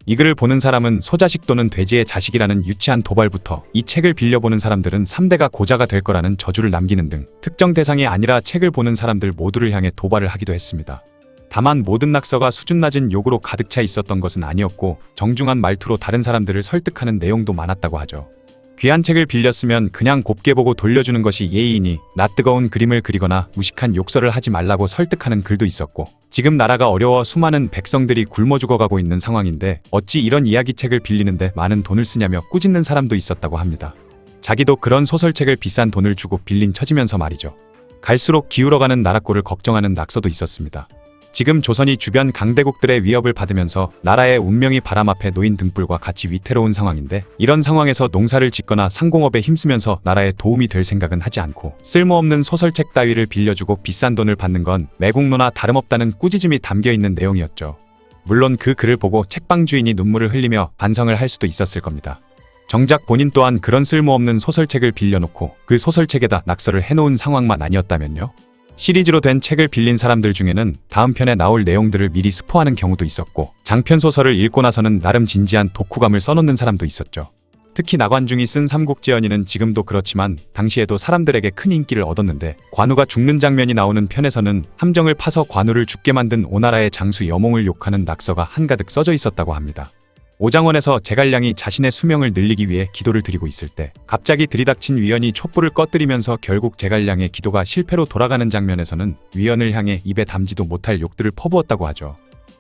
A: 이 글을 보는 사람은 소자식 또는 돼지의 자식이라는 유치한 도발부터 이 책을 빌려보는 사람들은 3대가 고자가 될 거라는 저주를 남기는 등 특정 대상이 아니라 책을 보는 사람들 모두를 향해 도발을 하기도 했습니다. 다만 모든 낙서가 수준 낮은 욕으로 가득 차 있었던 것은 아니었고, 정중한 말투로 다른 사람들을 설득하는 내용도 많았다고 하죠. 귀한 책을 빌렸으면 그냥 곱게 보고 돌려주는 것이 예의이니 낯뜨거운 그림을 그리거나 무식한 욕설을 하지 말라고 설득하는 글도 있었고, 지금 나라가 어려워 수많은 백성들이 굶어 죽어가고 있는 상황인데 어찌 이런 이야기책을 빌리는데 많은 돈을 쓰냐며 꾸짖는 사람도 있었다고 합니다. 자기도 그런 소설책을 비싼 돈을 주고 빌린 처지면서 말이죠. 갈수록 기울어가는 나라꼴을 걱정하는 낙서도 있었습니다. 지금 조선이 주변 강대국들의 위협을 받으면서 나라의 운명이 바람 앞에 놓인 등불과 같이 위태로운 상황인데, 이런 상황에서 농사를 짓거나 상공업에 힘쓰면서 나라에 도움이 될 생각은 하지 않고 쓸모없는 소설책 따위를 빌려주고 비싼 돈을 받는 건 매국노나 다름없다는 꾸짖음이 담겨있는 내용이었죠. 물론 그 글을 보고 책방 주인이 눈물을 흘리며 반성을 할 수도 있었을 겁니다. 정작 본인 또한 그런 쓸모없는 소설책을 빌려놓고 그 소설책에다 낙서를 해놓은 상황만 아니었다면요. 시리즈로 된 책을 빌린 사람들 중에는 다음 편에 나올 내용들을 미리 스포하는 경우도 있었고, 장편 소설을 읽고 나서는 나름 진지한 독후감을 써놓는 사람도 있었죠. 특히 나관중이 쓴 삼국지연의는 지금도 그렇지만 당시에도 사람들에게 큰 인기를 얻었는데, 관우가 죽는 장면이 나오는 편에서는 함정을 파서 관우를 죽게 만든 오나라의 장수 여몽을 욕하는 낙서가 한가득 써져 있었다고 합니다. 오장원에서 제갈량이 자신의 수명을 늘리기 위해 기도를 드리고 있을 때 갑자기 들이닥친 위원이 촛불을 꺼뜨리면서 결국 제갈량의 기도가 실패로 돌아가는 장면에서는 위원을 향해 입에 담지도 못할 욕들을 퍼부었다고 하죠.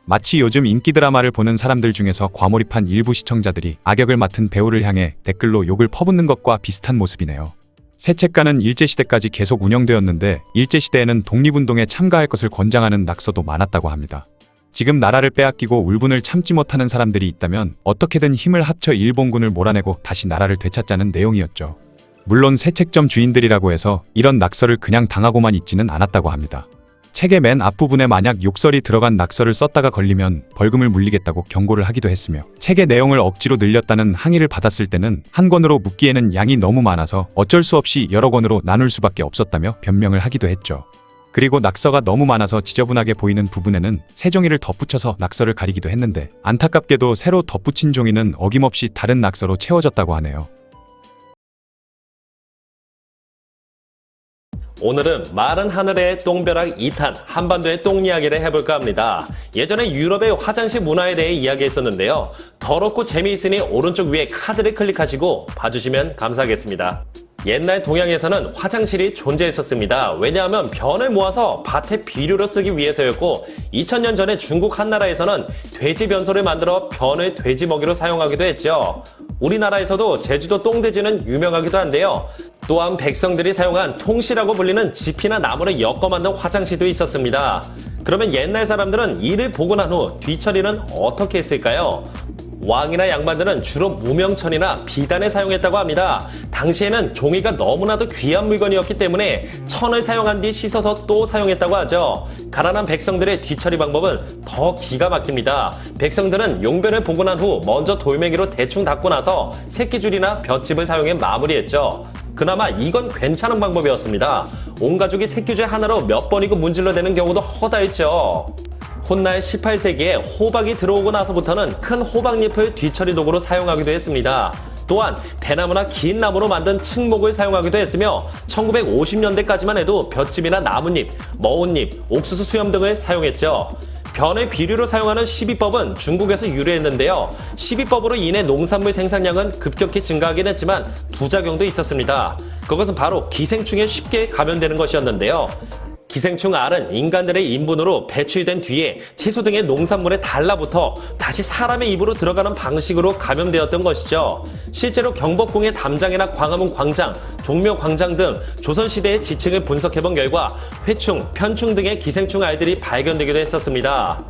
A: 마치 요즘 인기 드라마를 보는 사람들 중에서 과몰입한 일부 시청자들이 악역을 맡은 배우를 향해 댓글로 욕을 퍼붓는 것과 비슷한 모습이네요. 세책가는 일제시대까지 계속 운영되었는데 일제시대에는 독립운동에 참가할 것을 권장하는 낙서도 많았다고 합니다. 지금 나라를 빼앗기고 울분을 참지 못하는 사람들이 있다면 어떻게든 힘을 합쳐 일본군을 몰아내고 다시 나라를 되찾자는 내용이었죠. 물론 세책점 주인들이라고 해서 이런 낙서를 그냥 당하고만 있지는 않았다고 합니다. 책의 맨 앞부분에 만약 욕설이 들어간 낙서를 썼다가 걸리면 벌금을 물리겠다고 경고를 하기도 했으며 책의 내용을 억지로 늘렸다는 항의를 받았을 때는 한 권으로 묶기에는 양이 너무 많아서 어쩔 수 없이 여러 권으로 나눌 수밖에 없었다며 변명을 하기도 했죠. 그리고 낙서가 너무 많아서 지저분하게 보이는 부분에는 새 종이를 덧붙여서 낙서를 가리기도 했는데 안타깝게도 새로 덧붙인 종이는 어김없이 다른 낙서로 채워졌다고 하네요.
B: 오늘은 마른 하늘의 똥벼락 2탄 한반도의 똥 이야기를 해볼까 합니다. 예전에 유럽의 화장실 문화에 대해 이야기했었는데요. 더럽고 재미있으니 오른쪽 위에 카드를 클릭하시고 봐주시면 감사하겠습니다. 옛날 동양에서는 화장실이 존재했었습니다. 왜냐하면 변을 모아서 밭에 비료로 쓰기 위해서였고 2000년 전에 중국 한나라에서는 돼지 변소를 만들어 변을 돼지 먹이로 사용하기도 했죠. 우리나라에서도 제주도 똥돼지는 유명하기도 한데요. 또한 백성들이 사용한 통시라고 불리는 짚이나 나무를 엮어 만든 화장실도 있었습니다. 그러면 옛날 사람들은 이를 보고 난 후 뒤처리는 어떻게 했을까요? 왕이나 양반들은 주로 무명천이나 비단을 사용했다고 합니다. 당시에는 종이가 너무나도 귀한 물건이었기 때문에 천을 사용한 뒤 씻어서 또 사용했다고 하죠. 가난한 백성들의 뒤처리 방법은 더 기가 막힙니다. 백성들은 용변을 보고 난 후 먼저 돌멩이로 대충 닦고 나서 새끼줄이나 볏짚을 사용해 마무리했죠. 그나마 이건 괜찮은 방법이었습니다. 온 가족이 새끼줄 하나로 몇 번이고 문질러대는 경우도 허다했죠. 훗날 18세기에 호박이 들어오고 나서부터는 큰 호박잎을 뒤처리 도구로 사용하기도 했습니다. 또한 대나무나 긴 나무로 만든 칡목을 사용하기도 했으며 1950년대까지만 해도 볏짚이나 나뭇잎, 머운잎, 옥수수 수염 등을 사용했죠. 변을 비료로 사용하는 시비법은 중국에서 유래했는데요. 시비법으로 인해 농산물 생산량은 급격히 증가하긴 했지만 부작용도 있었습니다. 그것은 바로 기생충에 쉽게 감염되는 것이었는데요. 기생충 알은 인간들의 인분으로 배출된 뒤에 채소 등의 농산물에 달라붙어 다시 사람의 입으로 들어가는 방식으로 감염되었던 것이죠. 실제로 경복궁의 담장이나 광화문 광장, 종묘 광장 등 조선시대의 지층을 분석해본 결과 회충, 편충 등의 기생충 알들이 발견되기도 했었습니다.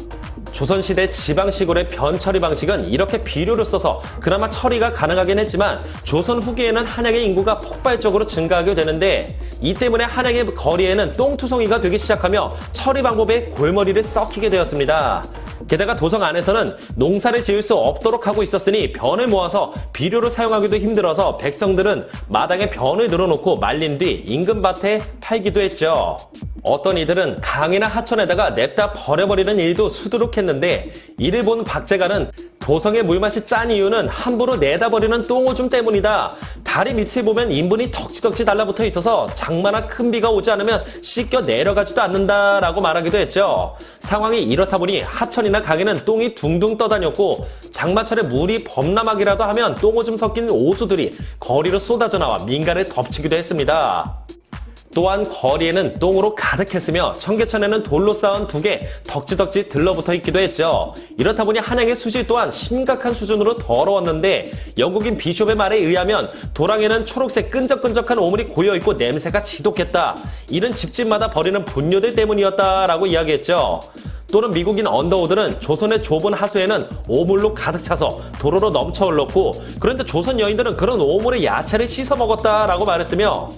B: 조선시대 지방시골의 변 처리 방식은 이렇게 비료를 써서 그나마 처리가 가능하긴 했지만 조선 후기에는 한양의 인구가 폭발적으로 증가하게 되는데 이 때문에 한양의 거리에는 똥투성이가 되기 시작하며 처리 방법에 골머리를 썩히게 되었습니다. 게다가 도성 안에서는 농사를 지을 수 없도록 하고 있었으니 변을 모아서 비료로 사용하기도 힘들어서 백성들은 마당에 변을 늘어놓고 말린 뒤 인근 밭에 팔기도 했죠. 어떤 이들은 강이나 하천에다가 냅다 버려버리는 일도 수두룩했는데 이를 본 박제가는 도성의 물맛이 짠 이유는 함부로 내다 버리는 똥오줌 때문이다. 다리 밑을 보면 인분이 덕지덕지 달라붙어 있어서 장마나 큰 비가 오지 않으면 씻겨 내려가지도 않는다라고 말하기도 했죠. 상황이 이렇다 보니 하천이나 강에는 똥이 둥둥 떠다녔고 장마철에 물이 범람하기라도 하면 똥오줌 섞인 오수들이 거리로 쏟아져 나와 민가를 덮치기도 했습니다. 또한 거리에는 똥으로 가득했으며 청계천에는 돌로 쌓은 두개 덕지덕지 들러붙어 있기도 했죠. 이렇다 보니 한양의 수질 또한 심각한 수준으로 더러웠는데 영국인 비숍의 말에 의하면 도랑에는 초록색 끈적끈적한 오물이 고여있고 냄새가 지독했다. 이는 집집마다 버리는 분뇨들 때문이었다라고 이야기했죠. 또는 미국인 언더우드는 조선의 좁은 하수에는 오물로 가득 차서 도로로 넘쳐 흘렀고 그런데 조선 여인들은 그런 오물의 야채를 씻어 먹었다라고 말했으며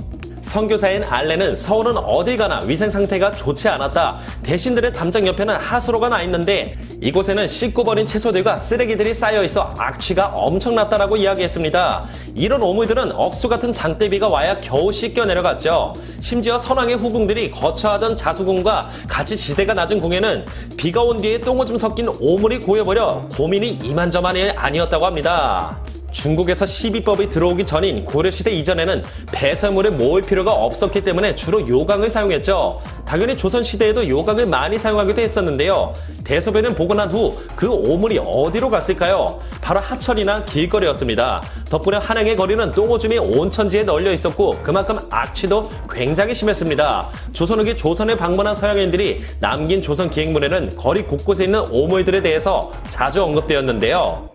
B: 선교사인 알렌은 서울은 어딜 가나 위생 상태가 좋지 않았다. 대신들의 담장 옆에는 하수로가 나 있는데 이곳에는 씻고 버린 채소들과 쓰레기들이 쌓여 있어 악취가 엄청났다라고 이야기했습니다. 이런 오물들은 억수 같은 장대비가 와야 겨우 씻겨 내려갔죠. 심지어 선왕의 후궁들이 거처하던 자수궁과 같이 지대가 낮은 궁에는 비가 온 뒤에 똥오줌 섞인 오물이 고여버려 고민이 이만저만이 아니었다고 합니다. 중국에서 시비법이 들어오기 전인 고려시대 이전에는 배설물에 모을 필요가 없었기 때문에 주로 요강을 사용했죠. 당연히 조선시대에도 요강을 많이 사용하기도 했었는데요. 대소변을 보고 난 후 그 오물이 어디로 갔을까요? 바로 하천이나 길거리였습니다. 덕분에 한양의 거리는 똥오줌이 온천지에 널려 있었고 그만큼 악취도 굉장히 심했습니다. 조선 후기 조선에 방문한 서양인들이 남긴 조선 기행문에는 거리 곳곳에 있는 오물들에 대해서 자주 언급되었는데요.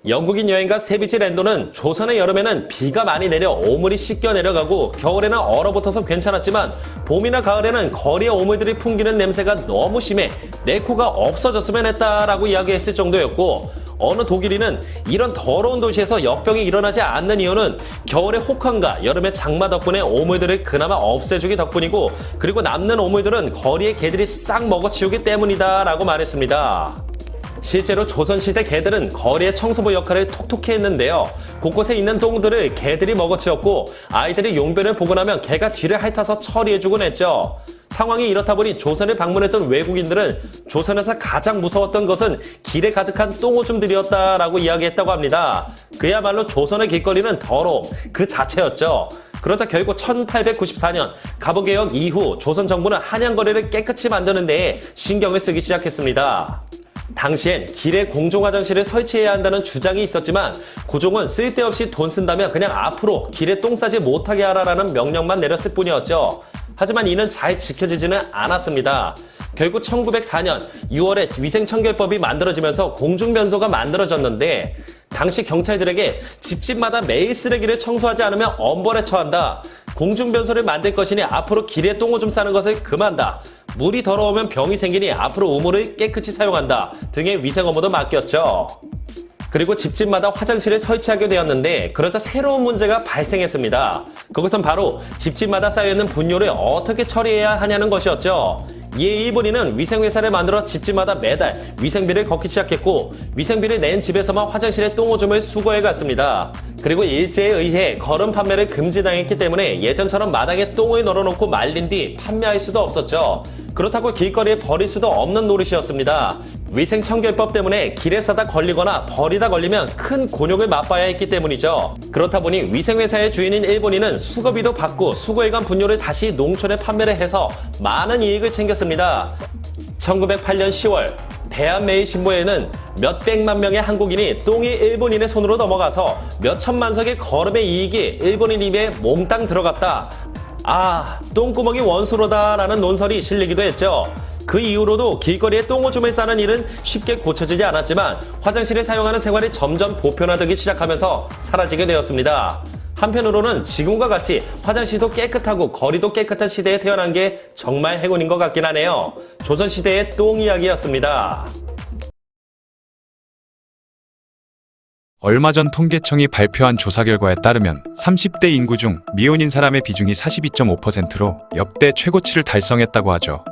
B: 영국인 여행가 세비지 랜도는 조선의 여름에는 비가 많이 내려 오물이 씻겨 내려가고 겨울에는 얼어붙어서 괜찮았지만 봄이나 가을에는 거리의 오물들이 풍기는 냄새가 너무 심해 내 코가 없어졌으면 했다라고 이야기했을 정도였고, 어느 독일인은 이런 더러운 도시에서 역병이 일어나지 않는 이유는 겨울의 혹한과 여름의 장마 덕분에 오물들을 그나마 없애주기 덕분이고, 그리고 남는 오물들은 거리의 개들이 싹 먹어치우기 때문이다 라고 말했습니다. 실제로 조선시대 개들은 거리의 청소부 역할을 톡톡히 했는데요. 곳곳에 있는 똥들을 개들이 먹어치웠고 아이들이 용변을 보고 나면 개가 뒤를 핥아서 처리해주곤 했죠. 상황이 이렇다 보니 조선을 방문했던 외국인들은 조선에서 가장 무서웠던 것은 길에 가득한 똥오줌들이었다라고 이야기했다고 합니다. 그야말로 조선의 길거리는 더러움 그 자체였죠. 그러다 결국 1894년 갑오개혁 이후 조선 정부는 한양거리를 깨끗이 만드는 데에 신경을 쓰기 시작했습니다. 당시엔 길에 공중화장실을 설치해야 한다는 주장이 있었지만 고종은 쓸데없이 돈 쓴다면 그냥 앞으로 길에 똥 싸지 못하게 하라라는 명령만 내렸을 뿐이었죠. 하지만 이는 잘 지켜지지는 않았습니다. 결국 1904년 6월에 위생청결법이 만들어지면서 공중변소가 만들어졌는데, 당시 경찰들에게 집집마다 매일 쓰레기를 청소하지 않으면 엄벌에 처한다. 공중변소를 만들 것이니 앞으로 길에 똥오줌 싸는 것을 금한다. 물이 더러우면 병이 생기니 앞으로 우물을 깨끗이 사용한다 등의 위생 업무도 맡겼죠. 그리고 집집마다 화장실을 설치하게 되었는데, 그러자 새로운 문제가 발생했습니다. 그것은 바로 집집마다 쌓여있는 분뇨를 어떻게 처리해야 하냐는 것이었죠. 이에 일본인은 위생회사를 만들어 집집마다 매달 위생비를 걷기 시작했고, 위생비를 낸 집에서만 화장실에 똥오줌을 수거해 갔습니다. 그리고 일제에 의해 거름 판매를 금지당했기 때문에 예전처럼 마당에 똥을 널어놓고 말린 뒤 판매할 수도 없었죠. 그렇다고 길거리에 버릴 수도 없는 노릇이었습니다. 위생청결법 때문에 길에 싸다 걸리거나 버리다 걸리면 큰 곤욕을 맛봐야 했기 때문이죠. 그렇다 보니 위생회사의 주인인 일본인은 수거비도 받고 수거해간 분뇨를 다시 농촌에 판매를 해서 많은 이익을 챙겼습니다. 1908년 10월 대한매일신보에는 몇백만 명의 한국인이 똥이 일본인의 손으로 넘어가서 몇천만 석의 거름의 이익이 일본인 입에 몽땅 들어갔다. 아, 똥구멍이 원수로다 라는 논설이 실리기도 했죠. 그 이후로도 길거리에 똥오줌을 싸는 일은 쉽게 고쳐지지 않았지만 화장실을 사용하는 생활이 점점 보편화되기 시작하면서 사라지게 되었습니다. 한편으로는 지금과 같이 화장실도 깨끗하고 거리도 깨끗한 시대에 태어난 게 정말 행운인 것 같긴 하네요. 조선시대의 똥 이야기였습니다.
A: 얼마 전 통계청이 발표한 조사 결과에 따르면 30대 인구 중 미혼인 사람의 비중이 42.5%로 역대 최고치를 달성했다고 하죠.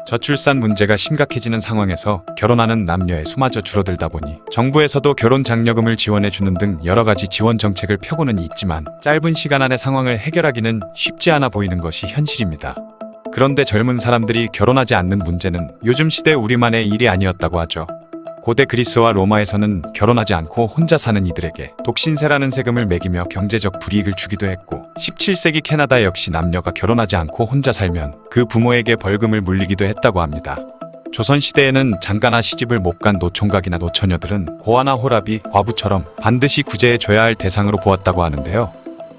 A: 저출산 문제가 심각해지는 상황에서 결혼하는 남녀의 수마저 줄어들다 보니 정부에서도 결혼 장려금을 지원해주는 등 여러 가지 지원 정책을 펴고는 있지만 짧은 시간 안에 상황을 해결하기는 쉽지 않아 보이는 것이 현실입니다. 그런데 젊은 사람들이 결혼하지 않는 문제는 요즘 시대 우리만의 일이 아니었다고 하죠. 고대 그리스와 로마에서는 결혼하지 않고 혼자 사는 이들에게 독신세라는 세금을 매기며 경제적 불이익을 주기도 했고, 17세기 캐나다 역시 남녀가 결혼하지 않고 혼자 살면 그 부모에게 벌금을 물리기도 했다고 합니다. 조선시대에는 장가나 시집을 못 간 노총각이나 노처녀들은 고아나 호랍이 과부처럼 반드시 구제해줘야 할 대상으로 보았다고 하는데요.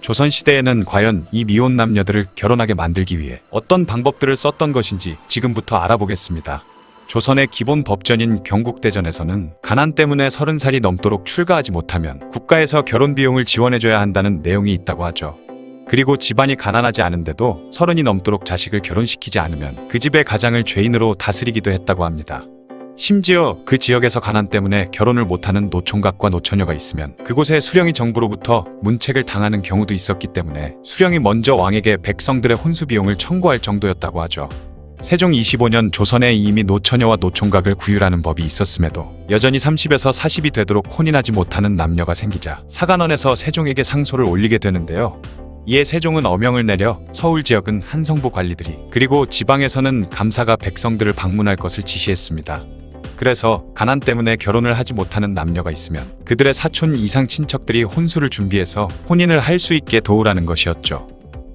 A: 조선시대에는 과연 이 미혼 남녀들을 결혼하게 만들기 위해 어떤 방법들을 썼던 것인지 지금부터 알아보겠습니다. 조선의 기본 법전인 경국대전에서는 가난 때문에 30살이 넘도록 출가하지 못하면 국가에서 결혼 비용을 지원해줘야 한다는 내용이 있다고 하죠. 그리고 집안이 가난하지 않은데도 30이 넘도록 자식을 결혼시키지 않으면 그 집의 가장을 죄인으로 다스리기도 했다고 합니다. 심지어 그 지역에서 가난 때문에 결혼을 못하는 노총각과 노처녀가 있으면 그곳의 수령이 정부로부터 문책을 당하는 경우도 있었기 때문에 수령이 먼저 왕에게 백성들의 혼수 비용을 청구할 정도였다고 하죠. 세종 25년 조선에 이미 노처녀와 노총각을 구휼하는 법이 있었음에도 여전히 30에서 40이 되도록 혼인하지 못하는 남녀가 생기자 사간원에서 세종에게 상소를 올리게 되는데요. 이에 세종은 어명을 내려 서울 지역은 한성부 관리들이, 그리고 지방에서는 감사가 백성들을 방문할 것을 지시했습니다. 그래서 가난 때문에 결혼을 하지 못하는 남녀가 있으면 그들의 사촌 이상 친척들이 혼수를 준비해서 혼인을 할 수 있게 도우라는 것이었죠.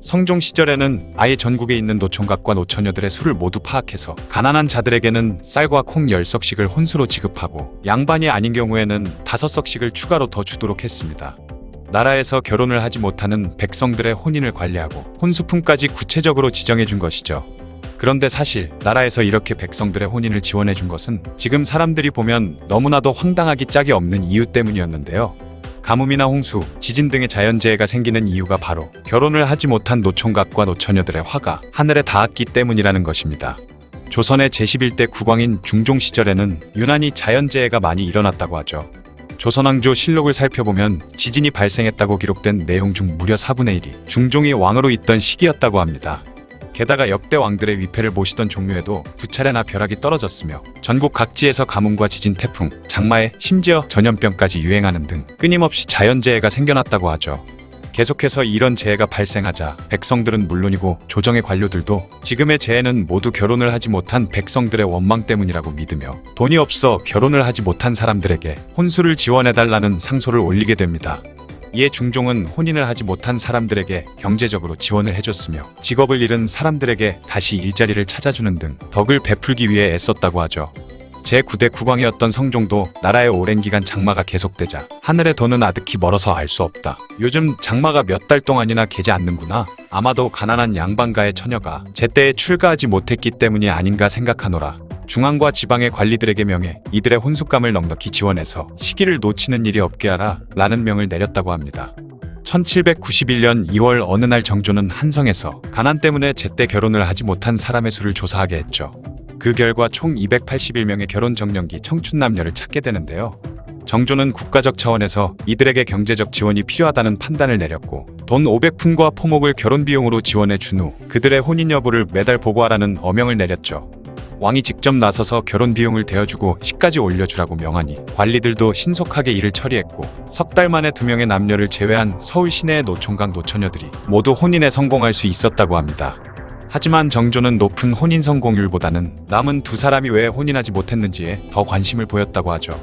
A: 성종 시절에는 아예 전국에 있는 노총각과 노처녀들의 수를 모두 파악해서 가난한 자들에게는 쌀과 콩 10석씩을 혼수로 지급하고 양반이 아닌 경우에는 5석씩을 추가로 더 주도록 했습니다. 나라에서 결혼을 하지 못하는 백성들의 혼인을 관리하고 혼수품까지 구체적으로 지정해 준 것이죠. 그런데 사실 나라에서 이렇게 백성들의 혼인을 지원해 준 것은 지금 사람들이 보면 너무나도 황당하기 짝이 없는 이유 때문이었는데요. 가뭄이나 홍수, 지진 등의 자연재해가 생기는 이유가 바로 결혼을 하지 못한 노총각과 노처녀들의 화가 하늘에 닿았기 때문이라는 것입니다. 조선의 제11대 국왕인 중종 시절에는 유난히 자연재해가 많이 일어났다고 하죠. 조선왕조 실록을 살펴보면 지진이 발생했다고 기록된 내용 중 무려 4분의 1이 중종이 왕으로 있던 시기였다고 합니다. 게다가 역대 왕들의 위패를 모시던 종묘에도 2차례나 벼락이 떨어졌으며 전국 각지에서 가뭄과 지진, 태풍, 장마에 심지어 전염병까지 유행하는 등 끊임없이 자연재해가 생겨났다고 하죠. 계속해서 이런 재해가 발생하자 백성들은 물론이고 조정의 관료들도 지금의 재해는 모두 결혼을 하지 못한 백성들의 원망 때문이라고 믿으며 돈이 없어 결혼을 하지 못한 사람들에게 혼수를 지원해달라는 상소를 올리게 됩니다. 이에 중종은 혼인을 하지 못한 사람들에게 경제적으로 지원을 해줬으며 직업을 잃은 사람들에게 다시 일자리를 찾아주는 등 덕을 베풀기 위해 애썼다고 하죠. 제9대 국왕이었던 성종도 나라의 오랜 기간 장마가 계속되자 하늘의 돈은 아득히 멀어서 알 수 없다. 요즘 장마가 몇 달 동안이나 개지 않는구나. 아마도 가난한 양반가의 처녀가 제때에 출가하지 못했기 때문이 아닌가 생각하노라. 중앙과 지방의 관리들에게 명해 이들의 혼숙감을 넉넉히 지원해서 시기를 놓치는 일이 없게 하라 라는 명을 내렸다고 합니다. 1791년 2월 어느 날 정조는 한성에서 가난 때문에 제때 결혼을 하지 못한 사람의 수를 조사하게 했죠. 그 결과 총 281명의 결혼 정년기 청춘 남녀를 찾게 되는데요. 정조는 국가적 차원에서 이들에게 경제적 지원이 필요하다는 판단을 내렸고 돈 500푼과 포목을 결혼 비용으로 지원해 준 후 그들의 혼인 여부를 매달 보고하라는 어명을 내렸죠. 왕이 직접 나서서 결혼 비용을 대어주고 시까지 올려주라고 명하니 관리들도 신속하게 일을 처리했고 석 달 만에 2명의 남녀를 제외한 서울 시내의 노총각 노처녀들이 모두 혼인에 성공할 수 있었다고 합니다. 하지만 정조는 높은 혼인 성공률보다는 남은 2사람이 왜 혼인하지 못했는지에 더 관심을 보였다고 하죠.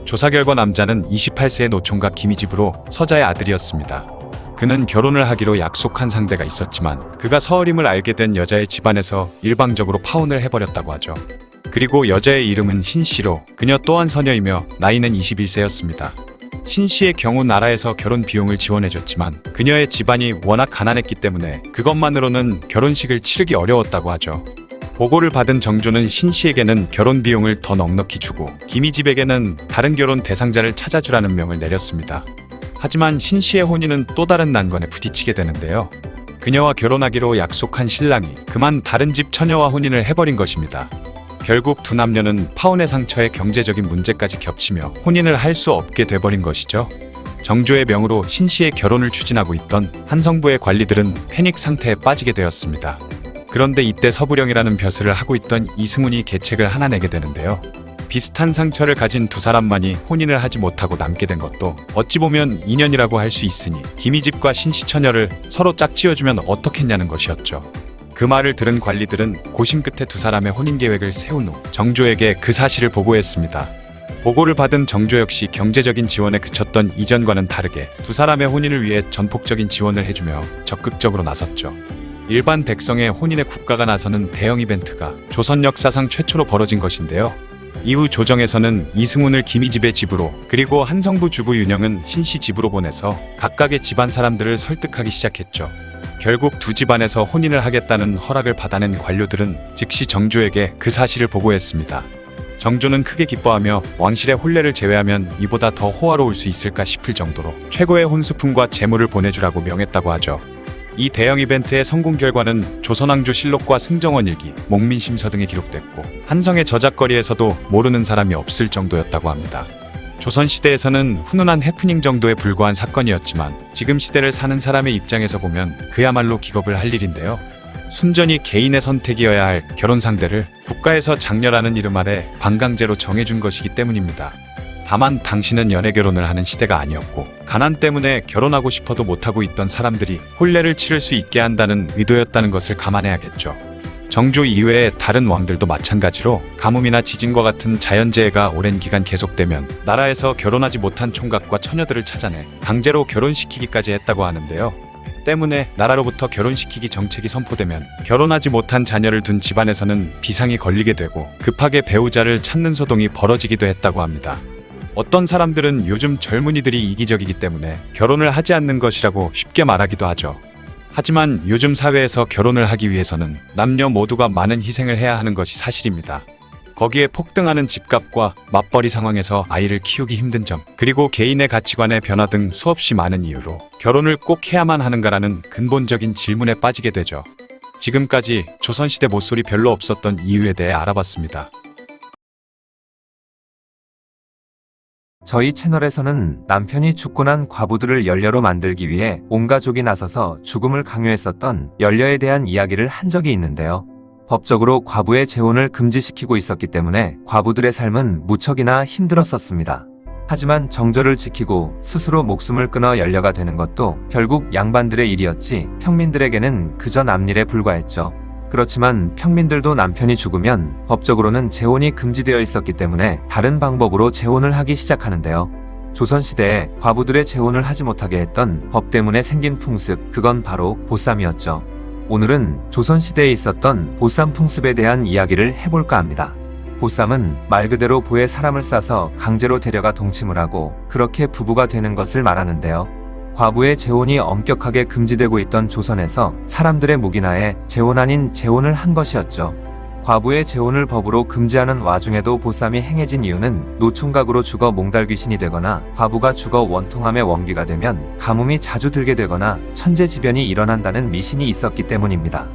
A: 조사 결과 남자는 28세의 노총각 김희집으로 서자의 아들이었습니다. 그는 결혼을 하기로 약속한 상대가 있었지만 그가 서얼임을 알게 된 여자의 집안에서 일방적으로 파혼을 해버렸다고 하죠. 그리고 여자의 이름은 신씨로 그녀 또한 서녀이며 나이는 21세였습니다. 신씨의 경우 나라에서 결혼 비용을 지원해줬지만 그녀의 집안이 워낙 가난했기 때문에 그것만으로는 결혼식을 치르기 어려웠다고 하죠. 보고를 받은 정조는 신씨에게는 결혼 비용을 더 넉넉히 주고 김희집에게는 다른 결혼 대상자를 찾아주라는 명을 내렸습니다. 하지만 신씨의 혼인은 또 다른 난관에 부딪히게 되는데요. 그녀와 결혼하기로 약속한 신랑이 그만 다른 집 처녀와 혼인을 해버린 것입니다. 결국 두 남녀는 파혼의 상처에 경제적인 문제까지 겹치며 혼인을 할 수 없게 돼버린 것이죠. 정조의 명으로 신씨의 결혼을 추진하고 있던 한성부의 관리들은 패닉 상태에 빠지게 되었습니다. 그런데 이때 서부령이라는 벼슬을 하고 있던 이승훈이 계책을 하나 내게 되는데요. 비슷한 상처를 가진 2사람만이 혼인을 하지 못하고 남게 된 것도 어찌 보면 인연이라고 할 수 있으니 김희집과 신씨 처녀를 서로 짝지어주면 어떻겠냐는 것이었죠. 그 말을 들은 관리들은 고심 끝에 2사람의 혼인 계획을 세운 후 정조에게 그 사실을 보고했습니다. 보고를 받은 정조 역시 경제적인 지원에 그쳤던 이전과는 다르게 2사람의 혼인을 위해 전폭적인 지원을 해주며 적극적으로 나섰죠. 일반 백성의 혼인에 국가가 나서는 대형 이벤트가 조선 역사상 최초로 벌어진 것인데요. 이후 조정에서는 이승훈을 김희집의 집으로 그리고 한성부 주부 윤영은 신씨 집으로 보내서 각각의 집안 사람들을 설득하기 시작했죠. 결국 두 집안에서 혼인을 하겠다는 허락을 받아낸 관료들은 즉시 정조에게 그 사실을 보고했습니다. 정조는 크게 기뻐하며 왕실의 혼례를 제외하면 이보다 더 호화로울 수 있을까 싶을 정도로 최고의 혼수품과 재물을 보내주라고 명했다고 하죠. 이 대형 이벤트의 성공 결과는 조선왕조 실록과 승정원 일기, 목민심서 등에 기록됐고 한성의 저작거리에서도 모르는 사람이 없을 정도였다고 합니다. 조선시대에서는 훈훈한 해프닝 정도에 불과한 사건이었지만 지금 시대를 사는 사람의 입장에서 보면 그야말로 기겁을 할 일인데요. 순전히 개인의 선택이어야 할 결혼 상대를 국가에서 장녀라는 이름 아래 반강제로 정해준 것이기 때문입니다. 다만 당시는 연애 결혼을 하는 시대가 아니었고 가난 때문에 결혼하고 싶어도 못하고 있던 사람들이 혼례를 치를 수 있게 한다는 의도였다는 것을 감안해야겠죠. 정조 이외의 다른 왕들도 마찬가지로 가뭄이나 지진과 같은 자연재해가 오랜 기간 계속되면 나라에서 결혼하지 못한 총각과 처녀들을 찾아내 강제로 결혼시키기까지 했다고 하는데요. 때문에 나라로부터 결혼시키기 정책이 선포되면 결혼하지 못한 자녀를 둔 집안에서는 비상이 걸리게 되고 급하게 배우자를 찾는 소동이 벌어지기도 했다고 합니다. 어떤 사람들은 요즘 젊은이들이 이기적이기 때문에 결혼을 하지 않는 것이라고 쉽게 말하기도 하죠. 하지만 요즘 사회에서 결혼을 하기 위해서는 남녀 모두가 많은 희생을 해야 하는 것이 사실입니다. 거기에 폭등하는 집값과 맞벌이 상황에서 아이를 키우기 힘든 점, 그리고 개인의 가치관의 변화 등 수없이 많은 이유로 결혼을 꼭 해야만 하는가라는 근본적인 질문에 빠지게 되죠. 지금까지 조선시대 모쏠이 별로 없었던 이유에 대해 알아봤습니다.
C: 저희 채널에서는 남편이 죽고 난 과부들을 연려로 만들기 위해 온 가족이 나서서 죽음을 강요했었던 연려에 대한 이야기를 한 적이 있는데요. 법적으로 과부의 재혼을 금지시키고 있었기 때문에 과부들의 삶은 무척이나 힘들었었습니다. 하지만 정절을 지키고 스스로 목숨을 끊어 연려가 되는 것도 결국 양반들의 일이었지 평민들에게는 그저 남일에 불과했죠. 그렇지만 평민들도 남편이 죽으면 법적으로는 재혼이 금지되어 있었기 때문에 다른 방법으로 재혼을 하기 시작하는데요. 조선시대에 과부들의 재혼을 하지 못하게 했던 법 때문에 생긴 풍습, 그건 바로 보쌈이었죠. 오늘은 조선시대에 있었던 보쌈 풍습에 대한 이야기를 해볼까 합니다. 보쌈은 말 그대로 보에 사람을 싸서 강제로 데려가 동침을 하고 그렇게 부부가 되는 것을 말하는데요. 과부의 재혼이 엄격하게 금지되고 있던 조선에서 사람들의 묵인하에 재혼 아닌 재혼을 한 것이었죠. 과부의 재혼을 법으로 금지하는 와중에도 보쌈이 행해진 이유는 노총각으로 죽어 몽달귀신이 되거나 과부가 죽어 원통함의 원귀가 되면 가뭄이 자주 들게 되거나 천재지변이 일어난다는 미신이 있었기 때문입니다.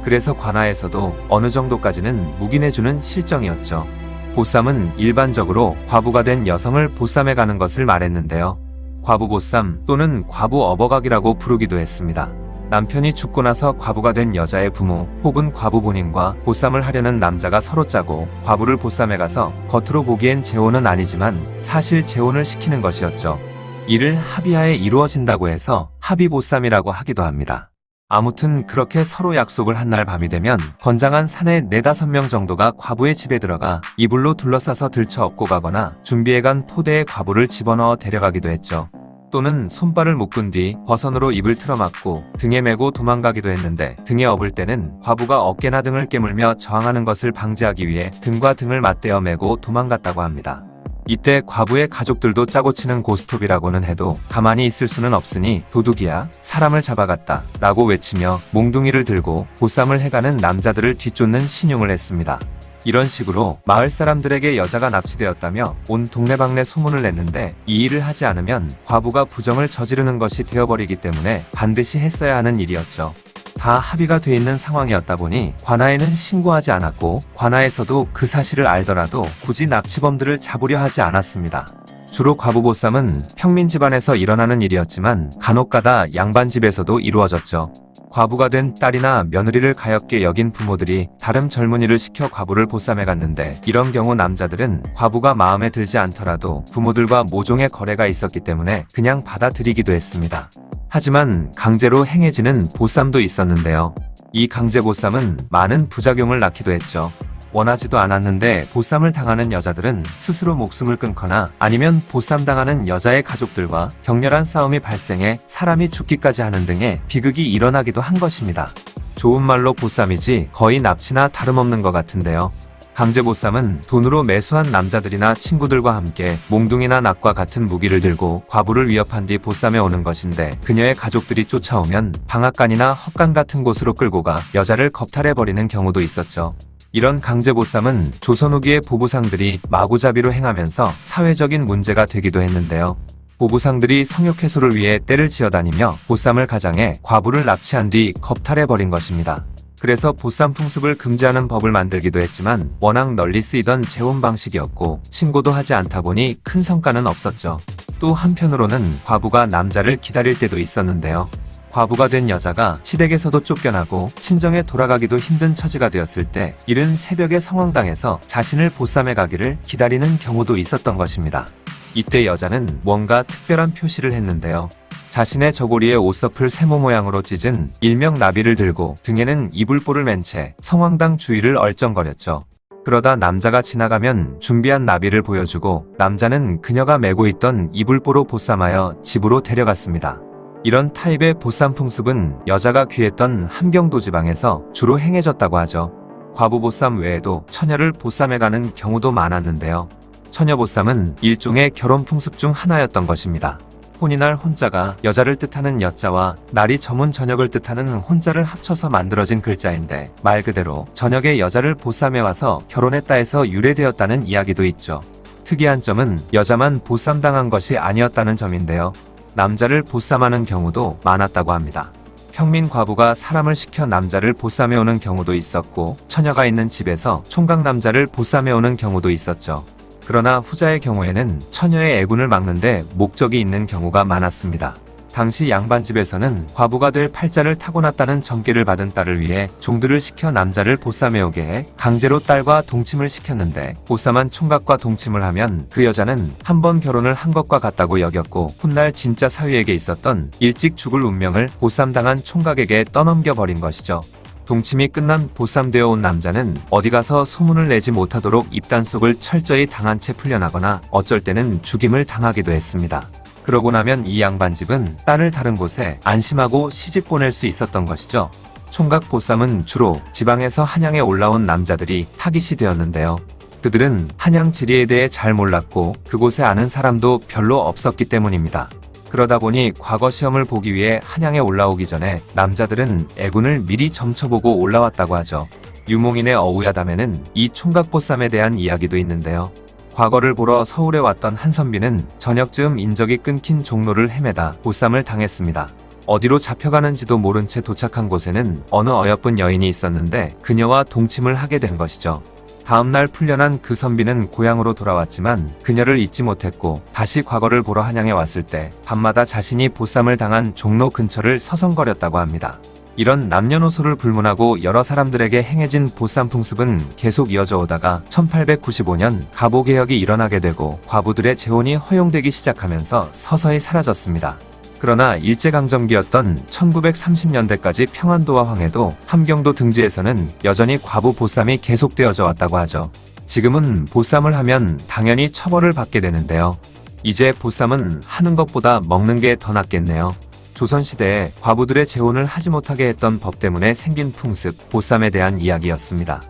C: 그래서 관아에서도 어느 정도까지는 묵인해주는 실정이었죠. 보쌈은 일반적으로 과부가 된 여성을 보쌈해 가는 것을 말했는데요. 과부보쌈 또는 과부어버각이라고 부르기도 했습니다. 남편이 죽고 나서 과부가 된 여자의 부모 혹은 과부 본인과 보쌈을 하려는 남자가 서로 짜고 과부를 보쌈해 가서 겉으로 보기엔 재혼은 아니지만 사실 재혼을 시키는 것이었죠. 이를 합의하에 이루어진다고 해서 합의보쌈이라고 하기도 합니다. 아무튼 그렇게 서로 약속을 한 날 밤이 되면 건장한 사내 4-5명 정도가 과부의 집에 들어가 이불로 둘러싸서 들쳐 업고 가거나 준비해간 포대에 과부를 집어넣어 데려가기도 했죠. 또는 손발을 묶은 뒤 버선으로 입을 틀어막고 등에 메고 도망가기도 했는데 등에 업을 때는 과부가 어깨나 등을 깨물며 저항하는 것을 방지하기 위해 등과 등을 맞대어 메고 도망갔다고 합니다. 이때 과부의 가족들도 짜고 치는 고스톱이라고는 해도 가만히 있을 수는 없으니 도둑이야, 사람을 잡아갔다 라고 외치며 몽둥이를 들고 보쌈을 해가는 남자들을 뒤쫓는 신용을 했습니다. 이런 식으로 마을 사람들에게 여자가 납치되었다며 온 동네방네 소문을 냈는데 이 일을 하지 않으면 과부가 부정을 저지르는 것이 되어버리기 때문에 반드시 했어야 하는 일이었죠. 다 합의가 돼 있는 상황이었다 보니 관아에는 신고하지 않았고 관아에서도 그 사실을 알더라도 굳이 납치범들을 잡으려 하지 않았습니다. 주로 과부보쌈은 평민 집안에서 일어나는 일이었지만 간혹가다 양반 집에서도 이루어졌죠. 과부가 된 딸이나 며느리를 가엾게 여긴 부모들이 다른 젊은이를 시켜 과부를 보쌈해 갔는데 이런 경우 남자들은 과부가 마음에 들지 않더라도 부모들과 모종의 거래가 있었기 때문에 그냥 받아들이기도 했습니다. 하지만 강제로 행해지는 보쌈도 있었는데요. 이 강제 보쌈은 많은 부작용을 낳기도 했죠. 원하지도 않았는데 보쌈을 당하는 여자들은 스스로 목숨을 끊거나 아니면 보쌈당하는 여자의 가족들과 격렬한 싸움이 발생해 사람이 죽기까지 하는 등의 비극이 일어나기도 한 것입니다. 좋은 말로 보쌈이지 거의 납치나 다름없는 것 같은데요. 강제보쌈은 돈으로 매수한 남자들이나 친구들과 함께 몽둥이나 낫과 같은 무기를 들고 과부를 위협한 뒤 보쌈에 오는 것인데 그녀의 가족들이 쫓아오면 방앗간이나 헛간 같은 곳으로 끌고 가 여자를 겁탈해버리는 경우도 있었죠. 이런 강제보쌈은 조선 후기의 보부상들이 마구잡이로 행하면서 사회적인 문제가 되기도 했는데요. 보부상들이 성욕 해소를 위해 떼를 지어다니며 보쌈을 가장해 과부를 납치한 뒤 겁탈해버린 것입니다. 그래서 보쌈 풍습을 금지하는 법을 만들기도 했지만 워낙 널리 쓰이던 재혼 방식이었고 신고도 하지 않다 보니 큰 성과는 없었죠. 또 한편으로는 과부가 남자를 기다릴 때도 있었는데요. 과부가 된 여자가 시댁에서도 쫓겨나고 친정에 돌아가기도 힘든 처지가 되었을 때 이른 새벽에 성황당에서 자신을 보쌈해 가기를 기다리는 경우도 있었던 것입니다. 이때 여자는 뭔가 특별한 표시를 했는데요. 자신의 저고리에 옷서플 세모 모양으로 찢은 일명 나비를 들고 등에는 이불보를 맨 채 성황당 주위를 얼쩡거렸죠. 그러다 남자가 지나가면 준비한 나비를 보여주고 남자는 그녀가 메고 있던 이불보로 보쌈하여 집으로 데려갔습니다. 이런 타입의 보쌈 풍습은 여자가 귀했던 함경도 지방에서 주로 행해졌다고 하죠. 과부 보쌈 외에도 처녀를 보쌈해가는 경우도 많았는데요. 처녀 보쌈은 일종의 결혼 풍습 중 하나였던 것입니다. 혼이날 혼자가 여자를 뜻하는 여자와 날이 저문 저녁을 뜻하는 혼자를 합쳐서 만들어진 글자인데 말 그대로 저녁에 여자를 보쌈해와서 결혼했다 해서 유래되었다는 이야기도 있죠. 특이한 점은 여자만 보쌈당한 것이 아니었다는 점인데요. 남자를 보쌈하는 경우도 많았다고 합니다. 평민 과부가 사람을 시켜 남자를 보쌈해오는 경우도 있었고 처녀가 있는 집에서 총각 남자를 보쌈해오는 경우도 있었죠. 그러나 후자의 경우에는 처녀의 애군을 막는데 목적이 있는 경우가 많았습니다. 당시 양반집에서는 과부가 될 팔자를 타고났다는 점괘를 받은 딸을 위해 종들을 시켜 남자를 보쌈해오게 해 강제로 딸과 동침을 시켰는데 보쌈한 총각과 동침을 하면 그 여자는 한 번 결혼을 한 것과 같다고 여겼고 훗날 진짜 사위에게 있었던 일찍 죽을 운명을 보쌈당한 총각에게 떠넘겨버린 것이죠. 동침이 끝난 보쌈되어 온 남자는 어디 가서 소문을 내지 못하도록 입단속을 철저히 당한 채 풀려나거나 어쩔 때는 죽임을 당하기도 했습니다. 그러고 나면 이 양반집은 딸을 다른 곳에 안심하고 시집 보낼 수 있었던 것이죠. 총각 보쌈은 주로 지방에서 한양에 올라온 남자들이 타깃이 되었는데요. 그들은 한양 지리에 대해 잘 몰랐고 그곳에 아는 사람도 별로 없었기 때문입니다. 그러다 보니 과거 시험을 보기 위해 한양에 올라오기 전에 남자들은 애군을 미리 점쳐보고 올라왔다고 하죠. 유몽인의 어우야담에는 이 총각보쌈에 대한 이야기도 있는데요. 과거를 보러 서울에 왔던 한 선비는 저녁쯤 인적이 끊긴 종로를 헤매다 보쌈을 당했습니다. 어디로 잡혀가는지도 모른 채 도착한 곳에는 어느 어여쁜 여인이 있었는데 그녀와 동침을 하게 된 것이죠. 다음날 풀려난 그 선비는 고향으로 돌아왔지만 그녀를 잊지 못했고 다시 과거를 보러 한양에 왔을 때 밤마다 자신이 보쌈을 당한 종로 근처를 서성거렸다고 합니다. 이런 남녀노소를 불문하고 여러 사람들에게 행해진 보쌈 풍습은 계속 이어져 오다가 1895년 가보개혁이 일어나게 되고 과부들의 재혼이 허용되기 시작하면서 서서히 사라졌습니다. 그러나 일제강점기였던 1930년대까지 평안도와 황해도, 함경도 등지에서는 여전히 과부 보쌈이 계속되어져 왔다고 하죠. 지금은 보쌈을 하면 당연히 처벌을 받게 되는데요. 이제 보쌈은 하는 것보다 먹는 게 더 낫겠네요. 조선시대에 과부들의 재혼을 하지 못하게 했던 법 때문에 생긴 풍습, 보쌈에 대한 이야기였습니다.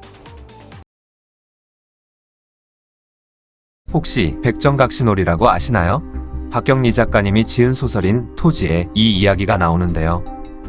C: 혹시 백정각시놀이라고 아시나요? 박경리 작가님이 지은 소설인 토지에 이 이야기가 나오는데요.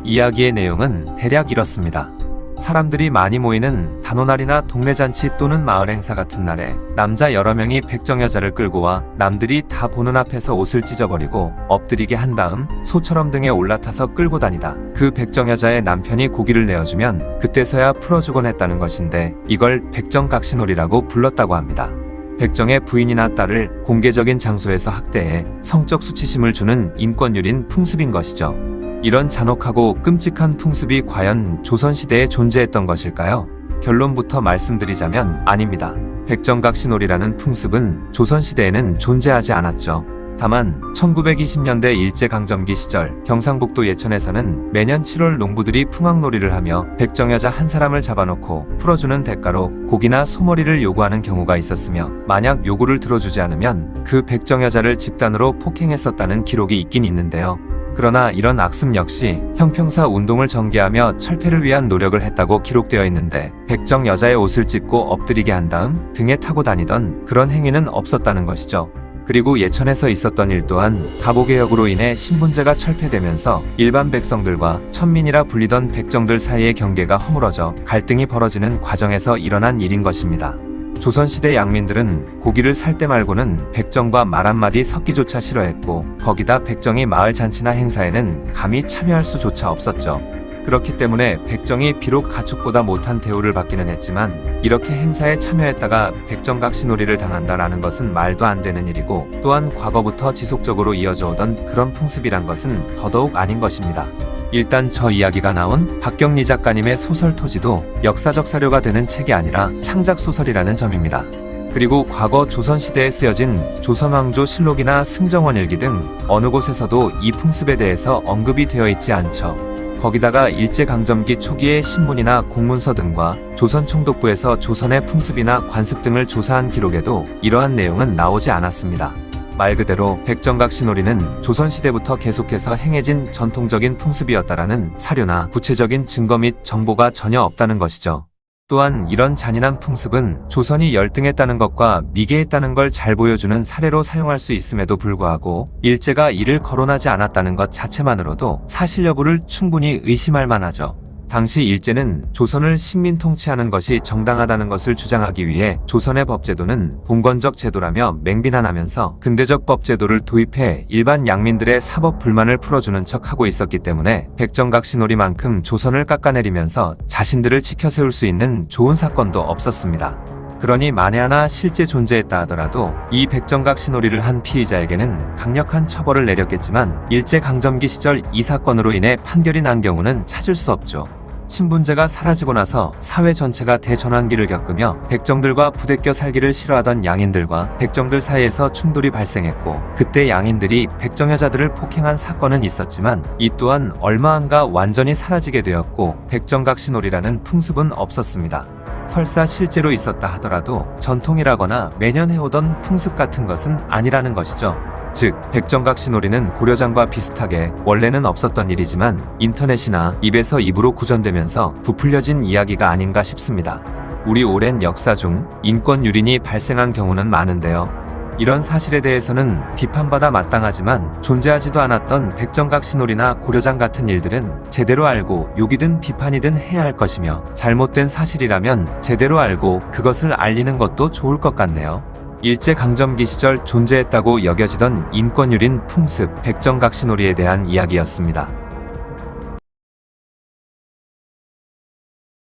C: 이야기의 내용은 대략 이렇습니다. 사람들이 많이 모이는 단오날이나 동네잔치 또는 마을 행사 같은 날에 남자 여러 명이 백정 여자를 끌고 와 남들이 다 보는 앞에서 옷을 찢어버리고 엎드리게 한 다음 소처럼 등에 올라타서 끌고 다니다 그 백정 여자의 남편이 고기를 내어주면 그때서야 풀어주곤 했다는 것인데 이걸 백정각시놀이라고 불렀다고 합니다. 백정의 부인이나 딸을 공개적인 장소에서 학대해 성적 수치심을 주는 인권유린 풍습인 것이죠. 이런 잔혹하고 끔찍한 풍습이 과연 조선시대에 존재했던 것일까요? 결론부터 말씀드리자면 아닙니다. 백정각시놀이라는 풍습은 조선시대에는 존재하지 않았죠. 다만 1920년대 일제강점기 시절 경상북도 예천에서는 매년 7월 농부들이 풍악놀이를 하며 백정여자 한 사람을 잡아놓고 풀어주는 대가로 고기나 소머리를 요구하는 경우가 있었으며 만약 요구를 들어주지 않으면 그 백정여자를 집단으로 폭행했었다는 기록이 있긴 있는데요. 그러나 이런 악습 역시 형평사 운동을 전개하며 철폐를 위한 노력을 했다고 기록되어 있는데 백정 여자의 옷을 찢고 엎드리게 한 다음 등에 타고 다니던 그런 행위는 없었다는 것이죠. 그리고 예천에서 있었던 일 또한 가보개혁으로 인해 신분제가 철폐되면서 일반 백성들과 천민이라 불리던 백정들 사이의 경계가 허물어져 갈등이 벌어지는 과정에서 일어난 일인 것입니다. 조선시대 양민들은 고기를 살 때 말고는 백정과 말 한마디 섞기조차 싫어했고 거기다 백정이 마을 잔치나 행사에는 감히 참여할 수조차 없었죠. 그렇기 때문에 백정이 비록 가축보다 못한 대우를 받기는 했지만 이렇게 행사에 참여했다가 백정각시놀이를 당한다라는 것은 말도 안 되는 일이고 또한 과거부터 지속적으로 이어져 오던 그런 풍습이란 것은 더더욱 아닌 것입니다. 일단 저 이야기가 나온 박경리 작가님의 소설 토지도 역사적 사료가 되는 책이 아니라 창작 소설이라는 점입니다. 그리고 과거 조선시대에 쓰여진 조선왕조 실록이나 승정원일기 등 어느 곳에서도 이 풍습에 대해서 언급이 되어 있지 않죠. 거기다가 일제강점기 초기의 신문이나 공문서 등과 조선총독부에서 조선의 풍습이나 관습 등을 조사한 기록에도 이러한 내용은 나오지 않았습니다. 말 그대로 백정각시놀이는 조선시대부터 계속해서 행해진 전통적인 풍습이었다라는 사료나 구체적인 증거 및 정보가 전혀 없다는 것이죠. 또한 이런 잔인한 풍습은 조선이 열등했다는 것과 미개했다는 걸 잘 보여주는 사례로 사용할 수 있음에도 불구하고 일제가 이를 거론하지 않았다는 것 자체만으로도 사실 여부를 충분히 의심할 만하죠. 당시 일제는 조선을 식민 통치하는 것이 정당하다는 것을 주장하기 위해 조선의 법제도는 봉건적 제도라며 맹비난하면서 근대적 법제도를 도입해 일반 양민들의 사법 불만을 풀어주는 척하고 있었기 때문에 백정각시놀이만큼 조선을 깎아내리면서 자신들을 치켜세울 수 있는 좋은 사건도 없었습니다. 그러니 만에 하나 실제 존재했다 하더라도 이 백정각시놀이를 한 피의자에게는 강력한 처벌을 내렸겠지만 일제강점기 시절 이 사건으로 인해 판결이 난 경우는 찾을 수 없죠. 신분제가 사라지고 나서 사회 전체가 대전환기를 겪으며 백정들과 부대껴 살기를 싫어하던 양인들과 백정들 사이에서 충돌이 발생했고, 그때 양인들이 백정 여자들을 폭행한 사건은 있었지만 이 또한 얼마 안가 완전히 사라지게 되었고 백정각시놀이라는 풍습은 없었습니다. 설사 실제로 있었다 하더라도 전통이라거나 매년 해오던 풍습 같은 것은 아니라는 것이죠. 즉, 백정각시놀이는 고려장과 비슷하게 원래는 없었던 일이지만 인터넷이나 입에서 입으로 구전되면서 부풀려진 이야기가 아닌가 싶습니다. 우리 오랜 역사 중 인권 유린이 발생한 경우는 많은데요. 이런 사실에 대해서는 비판받아 마땅하지만 존재하지도 않았던 백정각시놀이나 고려장 같은 일들은 제대로 알고 욕이든 비판이든 해야 할 것이며, 잘못된 사실이라면 제대로 알고 그것을 알리는 것도 좋을 것 같네요. 일제강점기 시절 존재했다고 여겨지던 인권유린 풍습 백정각시놀이에 대한 이야기였습니다.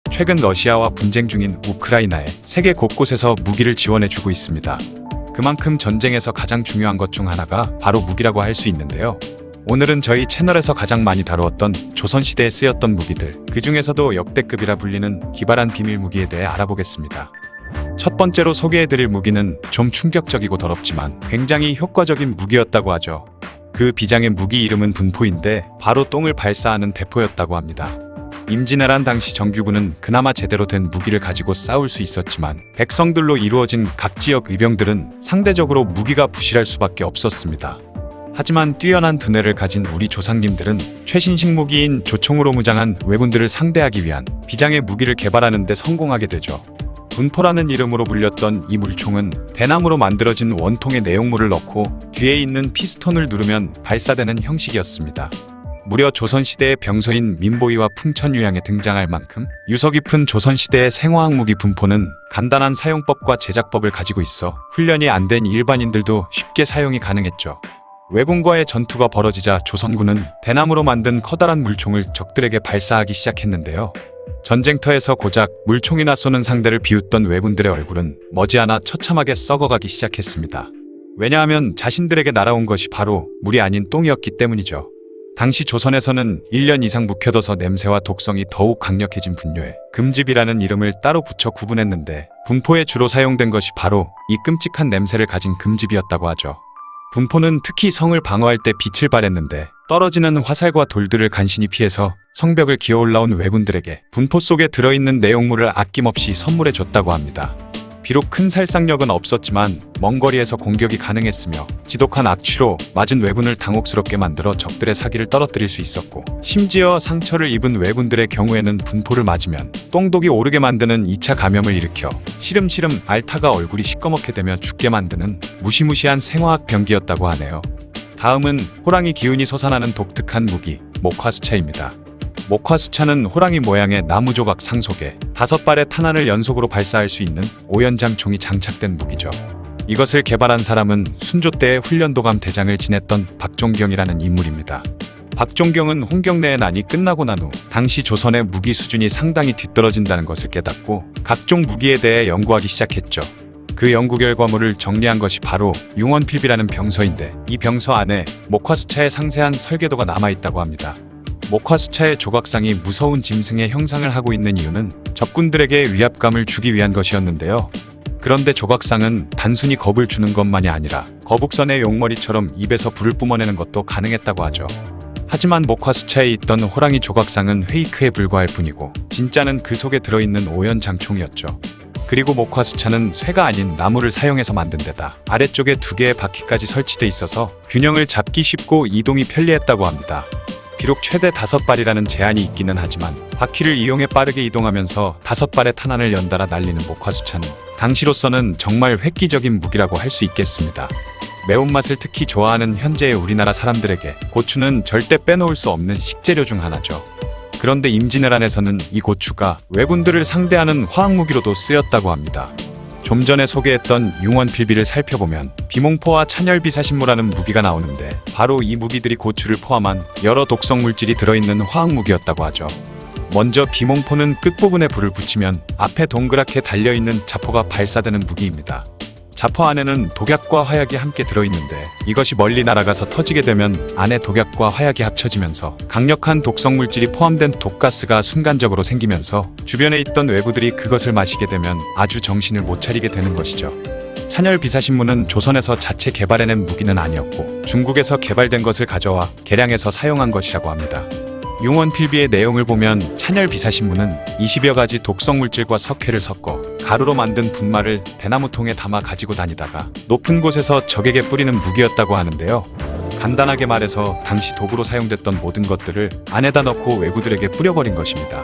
A: 최근 러시아와 분쟁 중인 우크라이나에 세계 곳곳에서 무기를 지원해주고 있습니다. 그만큼 전쟁에서 가장 중요한 것 중 하나가 바로 무기라고 할 수 있는데요. 오늘은 저희 채널에서 가장 많이 다루었던 조선시대에 쓰였던 무기들, 그 중에서도 역대급이라 불리는 기발한 비밀 무기에 대해 알아보겠습니다. 첫 번째로 소개해드릴 무기는 좀 충격적이고 더럽지만 굉장히 효과적인 무기였다고 하죠. 그 비장의 무기 이름은 분포인데 바로 똥을 발사하는 대포였다고 합니다. 임진왜란 당시 정규군은 그나마 제대로 된 무기를 가지고 싸울 수 있었지만 백성들로 이루어진 각 지역 의병들은 상대적으로 무기가 부실할 수밖에 없었습니다. 하지만 뛰어난 두뇌를 가진 우리 조상님들은 최신식 무기인 조총으로 무장한 왜군들을 상대하기 위한 비장의 무기를 개발하는 데 성공하게 되죠. 분포라는 이름으로 불렸던 이 물총은 대나무로 만들어진 원통에 내용물을 넣고 뒤에 있는 피스톤을 누르면 발사되는 형식이었습니다. 무려 조선시대의 병서인 민보이와 풍천유양에 등장할 만큼 유서 깊은 조선시대의 생화학 무기 분포는 간단한 사용법과 제작법을 가지고 있어 훈련이 안 된 일반인들도 쉽게 사용이 가능했죠. 왜군과의 전투가 벌어지자 조선군은 대나무로 만든 커다란 물총을 적들에게 발사하기 시작했는데요. 전쟁터에서 고작 물총이나 쏘는 상대를 비웃던 왜군들의 얼굴은 머지않아 처참하게 썩어가기 시작했습니다. 왜냐하면 자신들에게 날아온 것이 바로 물이 아닌 똥이었기 때문이죠. 당시 조선에서는 1년 이상 묵혀둬서 냄새와 독성이 더욱 강력해진 분뇨에 금집이라는 이름을 따로 붙여 구분했는데, 분포에 주로 사용된 것이 바로 이 끔찍한 냄새를 가진 금집이었다고 하죠. 분포는 특히 성을 방어할 때 빛을 발했는데 떨어지는 화살과 돌들을 간신히 피해서 성벽을 기어 올라온 왜군들에게 분포 속에 들어있는 내용물을 아낌없이 선물해 줬다고 합니다. 비록 큰 살상력은 없었지만 먼 거리에서 공격이 가능했으며 지독한 악취로 맞은 왜군을 당혹스럽게 만들어 적들의 사기를 떨어뜨릴 수 있었고, 심지어 상처를 입은 왜군들의 경우에는 분포를 맞으면 똥독이 오르게 만드는 2차 감염을 일으켜 시름시름 앓다가 얼굴이 시꺼멓게 되며 죽게 만드는 무시무시한 생화학 병기였다고 하네요. 다음은 호랑이 기운이 솟아나는 독특한 무기, 목화수차입니다. 목화수차는 호랑이 모양의 나무 조각 상속에 5발의 탄환을 연속으로 발사할 수 있는 오연장 총이 장착된 무기죠. 이것을 개발한 사람은 순조 때의 훈련도감 대장을 지냈던 박종경이라는 인물입니다. 박종경은 홍경래의 난이 끝나고 난 후 당시 조선의 무기 수준이 상당히 뒤떨어진다는 것을 깨닫고 각종 무기에 대해 연구하기 시작했죠. 그 연구 결과물을 정리한 것이 바로 융원필비라는 병서인데, 이 병서 안에 목화수차의 상세한 설계도가 남아있다고 합니다. 목화수차의 조각상이 무서운 짐승의 형상을 하고 있는 이유는 적군들에게 위압감을 주기 위한 것이었는데요. 그런데 조각상은 단순히 겁을 주는 것만이 아니라 거북선의 용머리처럼 입에서 불을 뿜어내는 것도 가능했다고 하죠. 하지만 목화수차에 있던 호랑이 조각상은 페이크에 불과할 뿐이고 진짜는 그 속에 들어있는 오연장총이었죠. 그리고 목화수차는 쇠가 아닌 나무를 사용해서 만든 데다 아래쪽에 2개의 바퀴까지 설치돼 있어서 균형을 잡기 쉽고 이동이 편리했다고 합니다. 비록 최대 5발이라는 제한이 있기는 하지만 바퀴를 이용해 빠르게 이동하면서 5발의 탄환을 연달아 날리는 목화수차는 당시로서는 정말 획기적인 무기라고 할 수 있겠습니다. 매운맛을 특히 좋아하는 현재의 우리나라 사람들에게 고추는 절대 빼놓을 수 없는 식재료 중 하나죠. 그런데 임진왜란에서는 이 고추가 왜군들을 상대하는 화학무기로도 쓰였다고 합니다. 좀 전에 소개했던 융원필비를 살펴보면 비몽포와 찬열비사신무라는 무기가 나오는데 바로 이 무기들이 고추를 포함한 여러 독성 물질이 들어있는 화학무기였다고 하죠. 먼저 비몽포는 끝부분에 불을 붙이면 앞에 동그랗게 달려있는 자포가 발사되는 무기입니다. 자포 안에는 독약과 화약이 함께 들어있는데 이것이 멀리 날아가서 터지게 되면 안에 독약과 화약이 합쳐지면서 강력한 독성 물질이 포함된 독가스가 순간적으로 생기면서 주변에 있던 외부들이 그것을 마시게 되면 아주 정신을 못 차리게 되는 것이죠. 찬열비사신무는 조선에서 자체 개발해낸 무기는 아니었고 중국에서 개발된 것을 가져와 개량해서 사용한 것이라고 합니다. 융원필비의 내용을 보면 찬열비사신무는 20여 가지 독성 물질과 석회를 섞어 가루로 만든 분말을 대나무통에 담아 가지고 다니다가 높은 곳에서 적에게 뿌리는 무기였다고 하는데요. 간단하게 말해서 당시 도구로 사용됐던 모든 것들을 안에다 넣고 왜구들에게 뿌려버린 것입니다.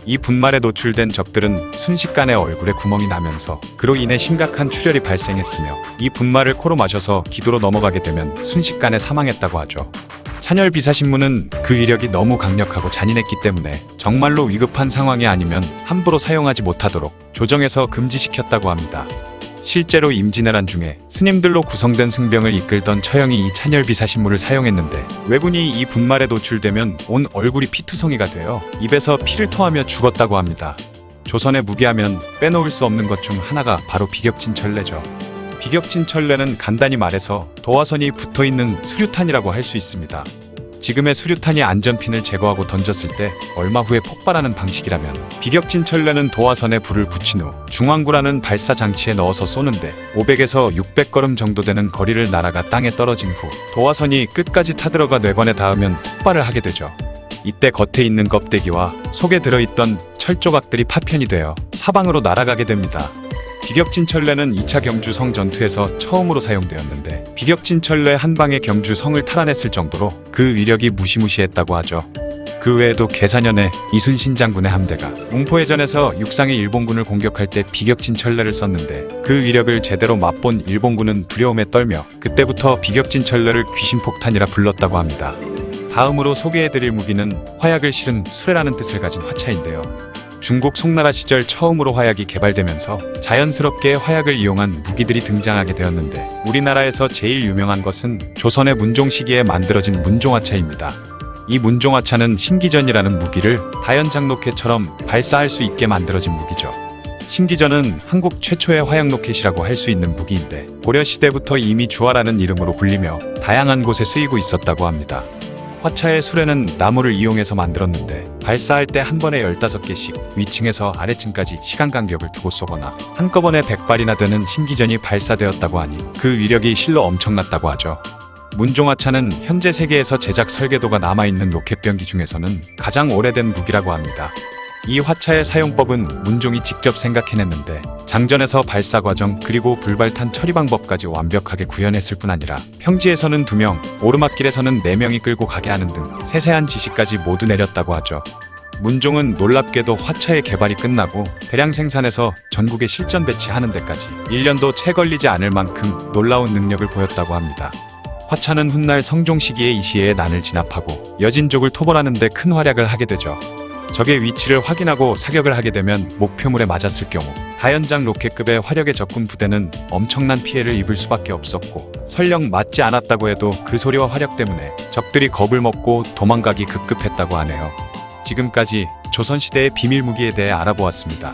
A: 이 분말에 노출된 적들은 순식간에 얼굴에 구멍이 나면서 그로 인해 심각한 출혈이 발생했으며 이 분말을 코로 마셔서 기도로 넘어가게 되면 순식간에 사망했다고 하죠. 찬열비사신무는 그 위력이 너무 강력하고 잔인했기 때문에 정말로 위급한 상황이 아니면 함부로 사용하지 못하도록 조정해서 금지시켰다고 합니다. 실제로 임진왜란 중에 스님들로 구성된 승병을 이끌던 처형이 이 찬열비사신무를 사용했는데 왜군이 이 분말에 노출되면 온 얼굴이 피투성이가 되어 입에서 피를 토하며 죽었다고 합니다. 조선의 무기하면 빼놓을 수 없는 것 중 하나가 바로 비격진철레죠. 비격진철레는 간단히 말해서 도화선이 붙어있는 수류탄이라고 할 수 있습니다. 지금의 수류탄이 안전핀을 제거하고 던졌을 때 얼마 후에 폭발하는 방식이라면 비격진철레는 도화선에 불을 붙인 후 중앙구라는 발사 장치에 넣어서 쏘는데 500에서 600걸음 정도 되는 거리를 날아가 땅에 떨어진 후 도화선이 끝까지 타들어가 뇌관에 닿으면 폭발을 하게 되죠. 이때 겉에 있는 껍데기와 속에 들어있던 철조각들이 파편이 되어 사방으로 날아가게 됩니다. 비격진철레는 2차 경주성 전투에서 처음으로 사용되었는데 비격진철레 한 방에 경주성을 탈환했을 정도로 그 위력이 무시무시했다고 하죠. 그 외에도 계사년에 이순신 장군의 함대가 웅포해전에서 육상의 일본군을 공격할 때 비격진철레를 썼는데 그 위력을 제대로 맛본 일본군은 두려움에 떨며 그때부터 비격진철레를 귀신폭탄이라 불렀다고 합니다. 다음으로 소개해드릴 무기는 화약을 실은 수레라는 뜻을 가진 화차인데요. 중국 송나라 시절 처음으로 화약이 개발되면서 자연스럽게 화약을 이용한 무기들이 등장하게 되었는데 우리나라에서 제일 유명한 것은 조선의 문종 시기에 만들어진 문종화차입니다. 이 문종화차는 신기전이라는 무기를 다연장로켓처럼 발사할 수 있게 만들어진 무기죠. 신기전은 한국 최초의 화약 로켓이라고 할 수 있는 무기인데 고려시대부터 이미 주화라는 이름으로 불리며 다양한 곳에 쓰이고 있었다고 합니다. 화차의 수레는 나무를 이용해서 만들었는데 발사할 때 한 번에 15개씩 위층에서 아래층까지 시간 간격을 두고 쏘거나 한꺼번에 100발이나 되는 신기전이 발사되었다고 하니 그 위력이 실로 엄청났다고 하죠. 문종화차는 현재 세계에서 제작 설계도가 남아있는 로켓병기 중에서는 가장 오래된 무기라고 합니다. 이 화차의 사용법은 문종이 직접 생각해냈는데 장전에서 발사 과정 그리고 불발탄 처리 방법까지 완벽하게 구현했을 뿐 아니라 평지에서는 2명, 오르막길에서는 4명이 끌고 가게 하는 등 세세한 지시까지 모두 내렸다고 하죠. 문종은 놀랍게도 화차의 개발이 끝나고 대량 생산해서 전국에 실전 배치하는 데까지 1년도 채 걸리지 않을 만큼 놀라운 능력을 보였다고 합니다. 화차는 훗날 성종 시기에 이 시해에 난을 진압하고 여진족을 토벌하는 데 큰 활약을 하게 되죠. 적의 위치를 확인하고 사격을 하게 되면 목표물에 맞았을 경우 다연장 로켓급의 화력의 적군 부대는 엄청난 피해를 입을 수밖에 없었고 설령 맞지 않았다고 해도 그 소리와 화력 때문에 적들이 겁을 먹고 도망가기 급급했다고 하네요. 지금까지 조선시대의 비밀무기에 대해 알아보았습니다.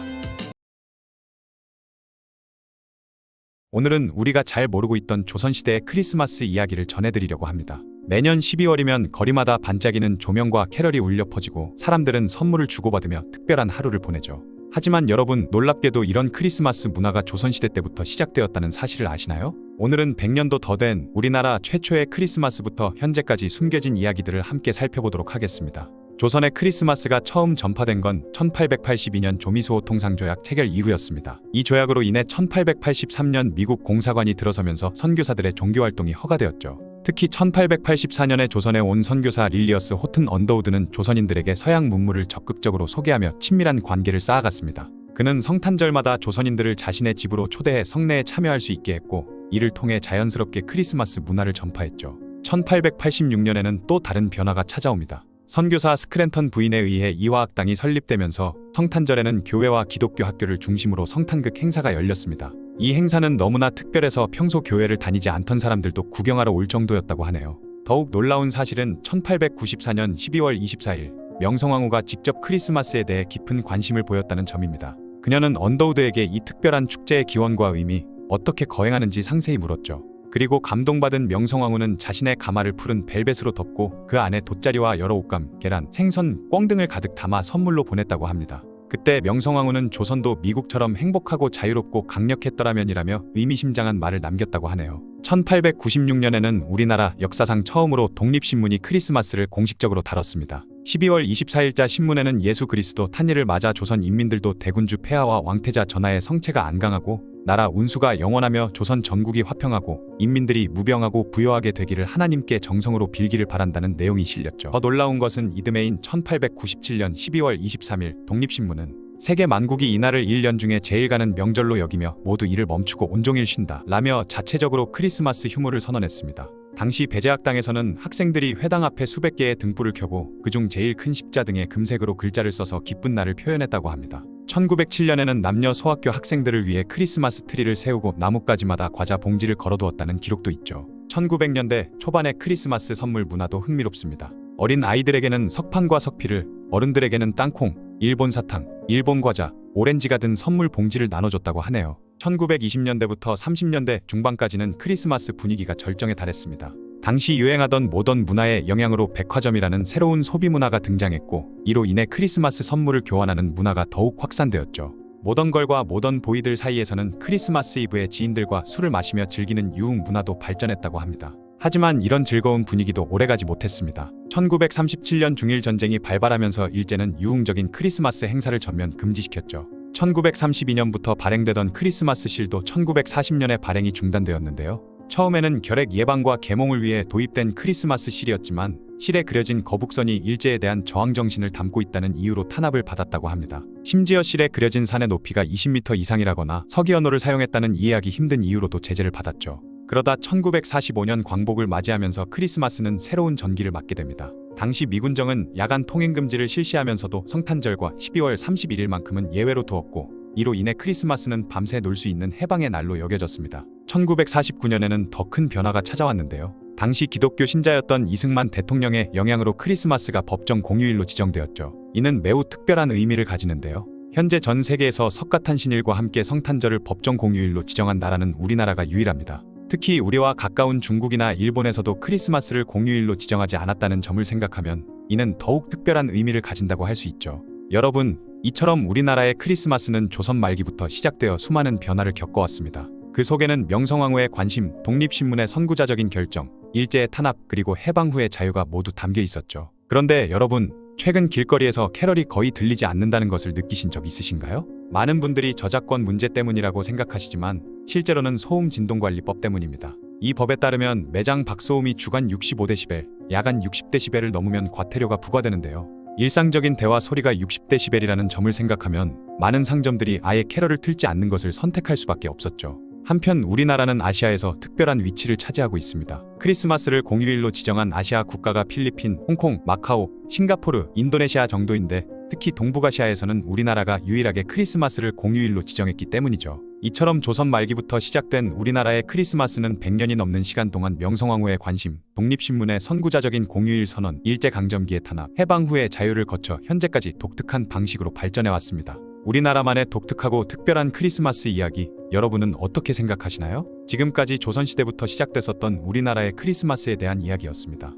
A: 오늘은 우리가 잘 모르고 있던 조선시대의 크리스마스 이야기를 전해드리려고 합니다. 매년 12월이면 거리마다 반짝이는 조명과 캐럴이 울려 퍼지고 사람들은 선물을 주고받으며 특별한 하루를 보내죠. 하지만 여러분, 놀랍게도 이런 크리스마스 문화가 조선시대 때부터 시작되었다는 사실을 아시나요? 오늘은 100년도 더 된 우리나라 최초의 크리스마스부터 현재까지 숨겨진 이야기들을 함께 살펴보도록 하겠습니다. 조선의 크리스마스가 처음 전파된 건 1882년 조미수호 통상조약 체결 이후였습니다. 이 조약으로 인해 1883년 미국 공사관이 들어서면서 선교사들의 종교활동이 허가되었죠. 특히 1884년에 조선에 온 선교사 릴리어스 호튼 언더우드는 조선인들에게 서양 문물을 적극적으로 소개하며 친밀한 관계를 쌓아갔습니다. 그는 성탄절마다 조선인들을 자신의 집으로 초대해 성례에 참여할 수 있게 했고, 이를 통해 자연스럽게 크리스마스 문화를 전파했죠. 1886년에는 또 다른 변화가 찾아옵니다. 선교사 스크랜턴 부인에 의해 이화학당이 설립되면서 성탄절에는 교회와 기독교 학교를 중심으로 성탄극 행사가 열렸습니다. 이 행사는 너무나 특별해서 평소 교회를 다니지 않던 사람들도 구경하러 올 정도였다고 하네요. 더욱 놀라운 사실은 1894년 12월 24일 명성황후가 직접 크리스마스에 대해 깊은 관심을 보였다는 점입니다. 그녀는 언더우드에게 이 특별한 축제의 기원과 의미, 어떻게 거행하는지 상세히 물었죠. 그리고 감동받은 명성황후는 자신의 가마를 푸른 벨벳으로 덮고 그 안에 돗자리와 여러 옷감, 계란, 생선, 꿩 등을 가득 담아 선물로 보냈다고 합니다. 그때 명성황후는 조선도 미국처럼 행복하고 자유롭고 강력했더라면이라며 의미심장한 말을 남겼다고 하네요. 1896년에는 우리나라 역사상 처음으로 독립신문이 크리스마스를 공식적으로 다뤘습니다. 12월 24일자 신문에는 예수 그리스도 탄일을 맞아 조선 인민들도 대군주 폐하와 왕태자 전하의 성체가 안강하고 나라 운수가 영원하며 조선 전국이 화평하고 인민들이 무병하고 부요하게 되기를 하나님께 정성으로 빌기를 바란다는 내용이 실렸죠. 더 놀라운 것은 이듬해인 1897년 12월 23일 독립신문은 세계 만국이 이날을 1년 중에 제일 가는 명절로 여기며 모두 일을 멈추고 온종일 쉰다 라며 자체적으로 크리스마스 휴무를 선언했습니다. 당시 배제학당에서는 학생들이 회당 앞에 수백 개의 등불을 켜고 그중 제일 큰 십자 등에 금색으로 글자를 써서 기쁜 날을 표현했다고 합니다. 1907년에는 남녀 소학교 학생들을 위해 크리스마스 트리를 세우고 나뭇가지마다 과자 봉지를 걸어두었다는 기록도 있죠. 1900년대 초반의 크리스마스 선물 문화도 흥미롭습니다. 어린 아이들에게는 석판과 석피를, 어른들에게는 땅콩, 일본 사탕, 일본 과자, 오렌지가 든 선물 봉지를 나눠줬다고 하네요. 1920년대부터 30년대 중반까지는 크리스마스 분위기가 절정에 달했습니다. 당시 유행하던 모던 문화의 영향으로 백화점이라는 새로운 소비 문화가 등장했고, 이로 인해 크리스마스 선물을 교환하는 문화가 더욱 확산되었죠. 모던걸과 모던 보이들 사이에서는 크리스마스 이브에 지인들과 술을 마시며 즐기는 유흥 문화도 발전했다고 합니다. 하지만 이런 즐거운 분위기도 오래가지 못했습니다. 1937년 중일 전쟁이 발발하면서 일제는 유흥적인 크리스마스 행사를 전면 금지시켰죠. 1932년부터 발행되던 크리스마스 실도 1940년에 발행이 중단되었는데요. 처음에는 결핵 예방과 계몽을 위해 도입된 크리스마스 실이었지만 실에 그려진 거북선이 일제에 대한 저항 정신을 담고 있다는 이유로 탄압을 받았다고 합니다. 심지어 실에 그려진 산의 높이가 20m 이상이라거나 석이언어를 사용했다는 이해하기 힘든 이유로도 제재를 받았죠. 그러다 1945년 광복을 맞이하면서 크리스마스는 새로운 전기를 맞게 됩니다. 당시 미군정은 야간 통행 금지를 실시하면서도 성탄절과 12월 31일만큼은 예외로 두었고, 이로 인해 크리스마스는 밤새 놀 수 있는 해방의 날로 여겨졌습니다. 1949년에는 더 큰 변화가 찾아왔는데요. 당시 기독교 신자였던 이승만 대통령의 영향으로 크리스마스가 법정 공휴일로 지정되었죠. 이는 매우 특별한 의미를 가지는데요. 현재 전 세계에서 석가탄신일과 함께 성탄절을 법정 공휴일로 지정한 나라는 우리나라가 유일합니다. 특히 우리와 가까운 중국이나 일본에서도 크리스마스를 공휴일로 지정하지 않았다는 점을 생각하면 이는 더욱 특별한 의미를 가진다고 할 수 있죠. 여러분, 이처럼 우리나라의 크리스마스는 조선 말기부터 시작되어 수많은 변화를 겪어왔습니다. 그 속에는 명성황후의 관심, 독립신문의 선구자적인 결정, 일제의 탄압, 그리고 해방 후의 자유가 모두 담겨 있었죠. 그런데 여러분, 최근 길거리에서 캐럴이 거의 들리지 않는다는 것을 느끼신 적 있으신가요? 많은 분들이 저작권 문제 때문이라고 생각하시지만 실제로는 소음진동관리법 때문입니다. 이 법에 따르면 매장 박소음이 주간 65dB, 야간 60dB를 넘으면 과태료가 부과되는데요. 일상적인 대화 소리가 60dB이라는 점을 생각하면 많은 상점들이 아예 캐럴을 틀지 않는 것을 선택할 수밖에 없었죠. 한편 우리나라는 아시아에서 특별한 위치를 차지하고 있습니다. 크리스마스를 공휴일로 지정한 아시아 국가가 필리핀, 홍콩, 마카오, 싱가포르, 인도네시아 정도인데 특히 동북아시아에서는 우리나라가 유일하게 크리스마스를 공휴일로 지정했기 때문이죠. 이처럼 조선 말기부터 시작된 우리나라의 크리스마스는 100년이 넘는 시간 동안 명성황후의 관심, 독립신문의 선구자적인 공휴일 선언, 일제강점기의 탄압, 해방 후의 자유를 거쳐 현재까지 독특한 방식으로 발전해왔습니다. 우리나라만의 독특하고 특별한 크리스마스 이야기, 여러분은 어떻게 생각하시나요? 지금까지 조선시대부터 시작됐었던 우리나라의 크리스마스에 대한 이야기였습니다.